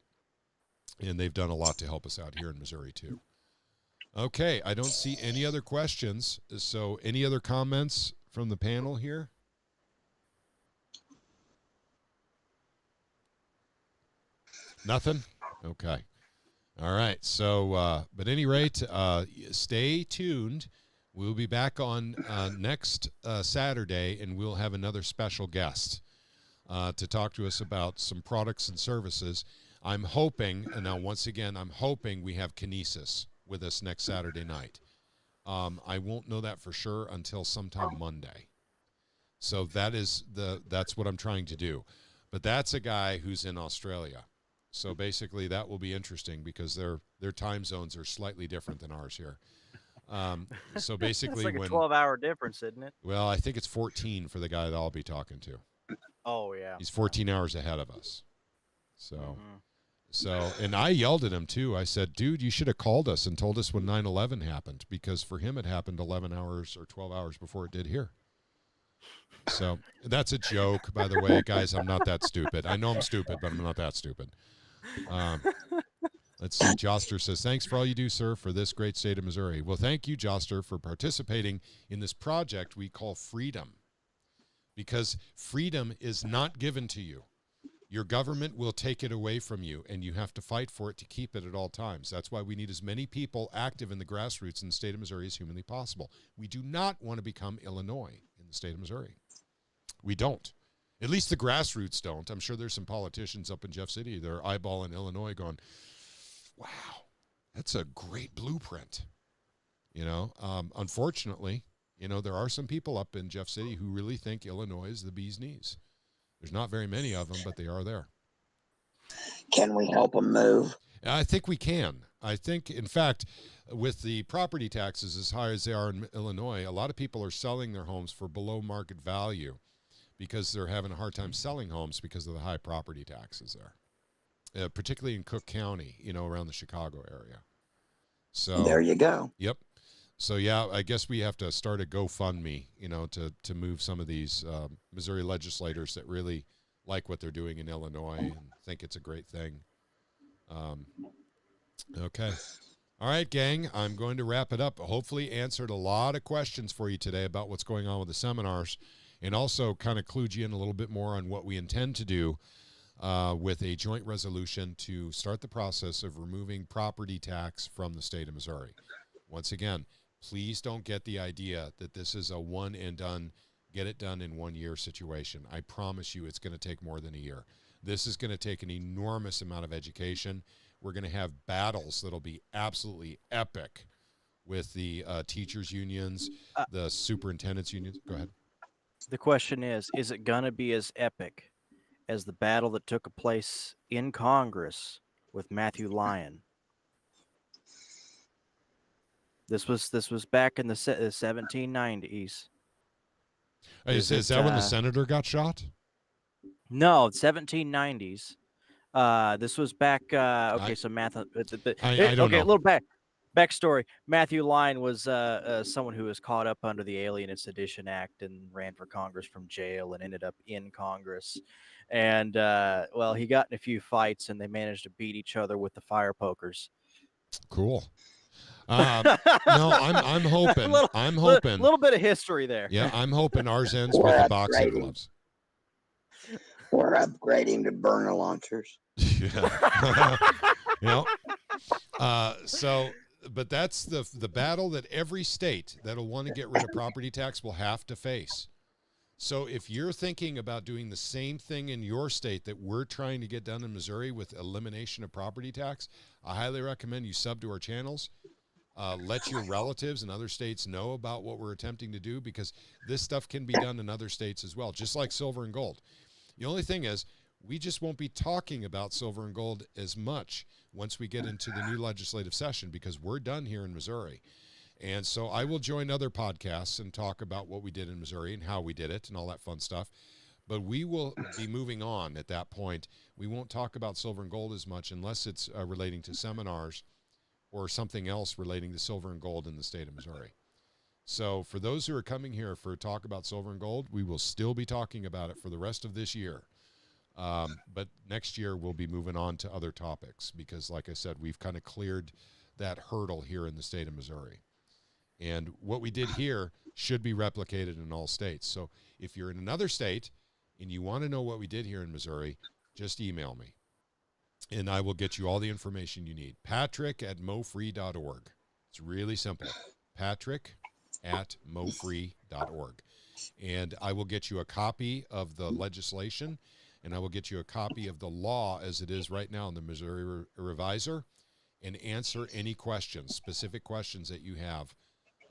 And they've done a lot to help us out here in Missouri, too. Okay, I don't see any other questions. So any other comments from the panel here? Nothing? Okay. All right. So, but at any rate, stay tuned. We'll be back on next Saturday, and we'll have another special guest to talk to us about some products and services. I'm hoping, and now once again, I'm hoping we have Kinesis with us next Saturday night. I won't know that for sure until sometime Monday. So that's what I'm trying to do. But that's a guy who's in Australia. So basically, that will be interesting because their time zones are slightly different than ours here. So basically, it's like a 12-hour difference, isn't it? Well, I think it's 14 for the guy that I'll be talking to. Oh yeah, he's 14 hours ahead of us. So, and I yelled at him too. I said, "Dude, you should have called us and told us when 9/11 happened, because for him it happened 11 hours or 12 hours before it did here." So that's a joke, by the way, guys. I'm not that stupid. I know I'm stupid, but I'm not that stupid. Let's see. Joster says, thanks for all you do, sir, for this great state of Missouri. Well, thank you, Joster, for participating in this project we call freedom, because freedom is not given to you. Your government will take it away from you, and you have to fight for it to keep it at all times. That's why we need as many people active in the grassroots in the state of Missouri as humanly possible. We do not want to become Illinois in the state of Missouri. We don't. At least the grassroots don't. I'm sure there's some politicians up in Jeff City that are eyeballing Illinois going, wow, that's a great blueprint. Unfortunately, there are some people up in Jeff City who really think Illinois is the bee's knees. There's not very many of them, but they are there. Can we help them move? I think we can. I think, in fact, with the property taxes as high as they are in Illinois, a lot of people are selling their homes for below market value because they're having a hard time selling homes because of the high property taxes there, particularly in Cook County, around the Chicago area. So there you go. Yep. So, yeah, I guess we have to start a GoFundMe, to move some of these Missouri legislators that really like what they're doing in Illinois and think it's a great thing. Okay. All right, gang, I'm going to wrap it up. Hopefully answered a lot of questions for you today about what's going on with the seminars, and also kind of clued you in a little bit more on what we intend to do with a joint resolution to start the process of removing property tax from the state of Missouri. Once again, please don't get the idea that this is a one and done, get it done in 1 year situation. I promise you it's going to take more than a year. This is going to take an enormous amount of education. We're going to have battles that'll be absolutely epic with the teachers unions, the superintendents unions. Go ahead. The question is it going to be as epic as the battle that took place in Congress with Matthew Lyon? This was back in the 1790s. Is that when the senator got shot? No, 1790s. This was back. Okay, so I don't know. A little backstory. Matthew Lyon was someone who was caught up under the Alien and Sedition Act and ran for Congress from jail and ended up in Congress. And well, he got in a few fights and they managed to beat each other with the fire pokers. Cool. No, I'm hoping. I'm hoping. A little bit of history there. Yeah, I'm hoping ours ends with the boxing gloves. We're upgrading to burner launchers. Yeah. So, but that's the battle that every state that'll want to get rid of property tax will have to face. So if you're thinking about doing the same thing in your state that we're trying to get done in Missouri with elimination of property tax, I highly recommend you sub to our channels. Let your relatives in other states know about what we're attempting to do, because this stuff can be done in other states as well, just like silver and gold. The only thing is, we just won't be talking about silver and gold as much once we get into the new legislative session, because we're done here in Missouri. And so I will join other podcasts and talk about what we did in Missouri and how we did it and all that fun stuff. But we will be moving on at that point. We won't talk about silver and gold as much unless it's relating to seminars or something else relating to silver and gold in the state of Missouri. So for those who are coming here for a talk about silver and gold, we will still be talking about it for the rest of this year. But next year we'll be moving on to other topics because, like I said, we've kind of cleared that hurdle here in the state of Missouri. And what we did here should be replicated in all states. So if you're in another state and you want to know what we did here in Missouri, just email me, and I will get you all the information you need. Patrick@mofree.org. It's really simple. Patrick@mofree.org. And I will get you a copy of the legislation, and I will get you a copy of the law as it is right now in the Missouri Revisor, and answer any questions, specific questions that you have.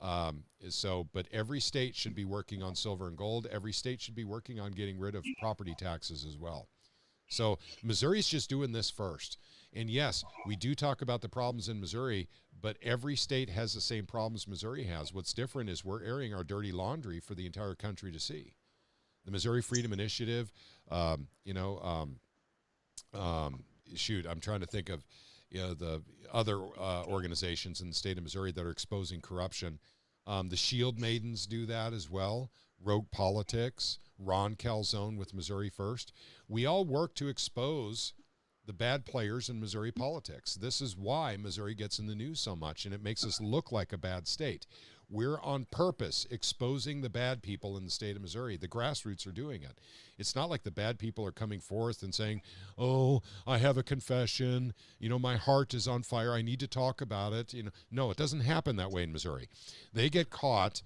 But every state should be working on silver and gold. Every state should be working on getting rid of property taxes as well. So Missouri's just doing this first. And yes, we do talk about the problems in Missouri, but every state has the same problems Missouri has. What's different is we're airing our dirty laundry for the entire country to see. The Missouri Freedom Initiative, I'm trying to think of the other organizations in the state of Missouri that are exposing corruption. The Shield Maidens do that as well. Rogue Politics, Ron Calzone with Missouri First. We all work to expose the bad players in Missouri politics. This is why Missouri gets in the news so much, and it makes us look like a bad state. We're on purpose exposing the bad people in the state of Missouri. The grassroots are doing it. It's not like the bad people are coming forth and saying, oh, I have a confession. My heart is on fire. I need to talk about it. No, it doesn't happen that way in Missouri. They get caught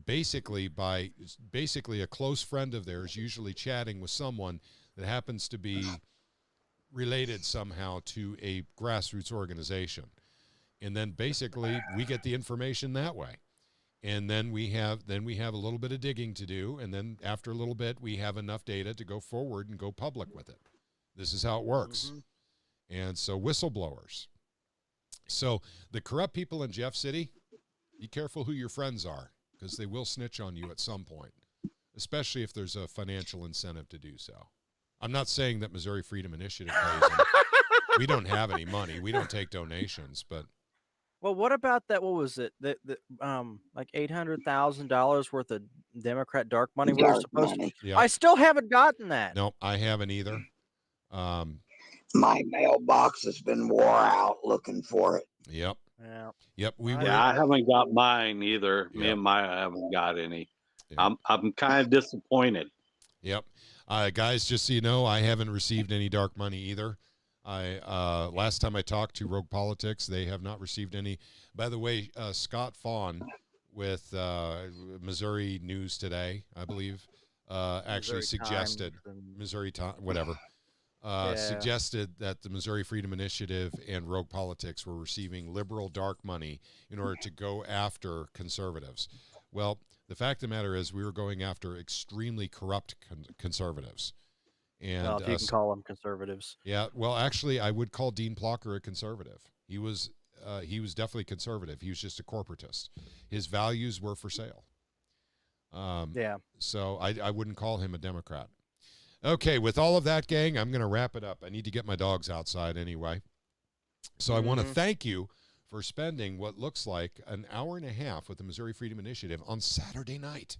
basically by a close friend of theirs, usually chatting with someone that happens to be related somehow to a grassroots organization. And then basically we get the information that way. And then we have a little bit of digging to do, and then after a little bit we have enough data to go forward and go public with it. This is how it works. Mm-hmm. And so whistleblowers. So the corrupt people in Jeff City, be careful who your friends are, because they will snitch on you at some point, especially if there's a financial incentive to do so. I'm not saying that Missouri Freedom Initiative pays them. We don't have any money. We don't take donations, but. Well, what about that? What was it? Like $800,000 worth of Democrat dark money we were supposed to. Yep. I still haven't gotten that. No, I haven't either. My mailbox has been wore out looking for it. Yep. Yeah. Yep. I haven't got mine either. Yep. Me and Maya haven't got any. Yep. I'm kind of disappointed. Yep. Guys, just so you know, I haven't received any dark money either. Last time I talked to Rogue Politics, they have not received any. By the way, Scott Fawn with Missouri News Today, I believe, actually Missouri suggested Missouri Time, whatever, suggested that the Missouri Freedom Initiative and Rogue Politics were receiving liberal dark money in order to go after conservatives. Well, The fact of the matter is we were going after extremely corrupt conservatives. And well, if you can call them conservatives. Yeah, well, actually, I would call Dean Plocker a conservative. He was definitely conservative. He was just a corporatist. His values were for sale. Yeah. So I wouldn't call him a Democrat. Okay, with all of that, gang, I'm going to wrap it up. I need to get my dogs outside anyway. So I want to thank you for spending what looks like an hour and a half with the Missouri Freedom Initiative on Saturday night.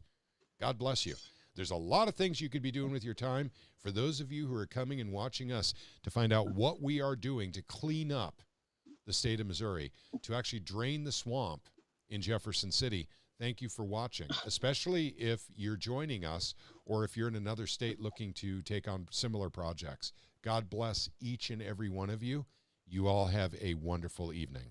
God bless you. There's a lot of things you could be doing with your time. For those of you who are coming and watching us to find out what we are doing to clean up the state of Missouri, to actually drain the swamp in Jefferson City, thank you for watching, especially if you're joining us or if you're in another state looking to take on similar projects. God bless each and every one of you. You all have a wonderful evening.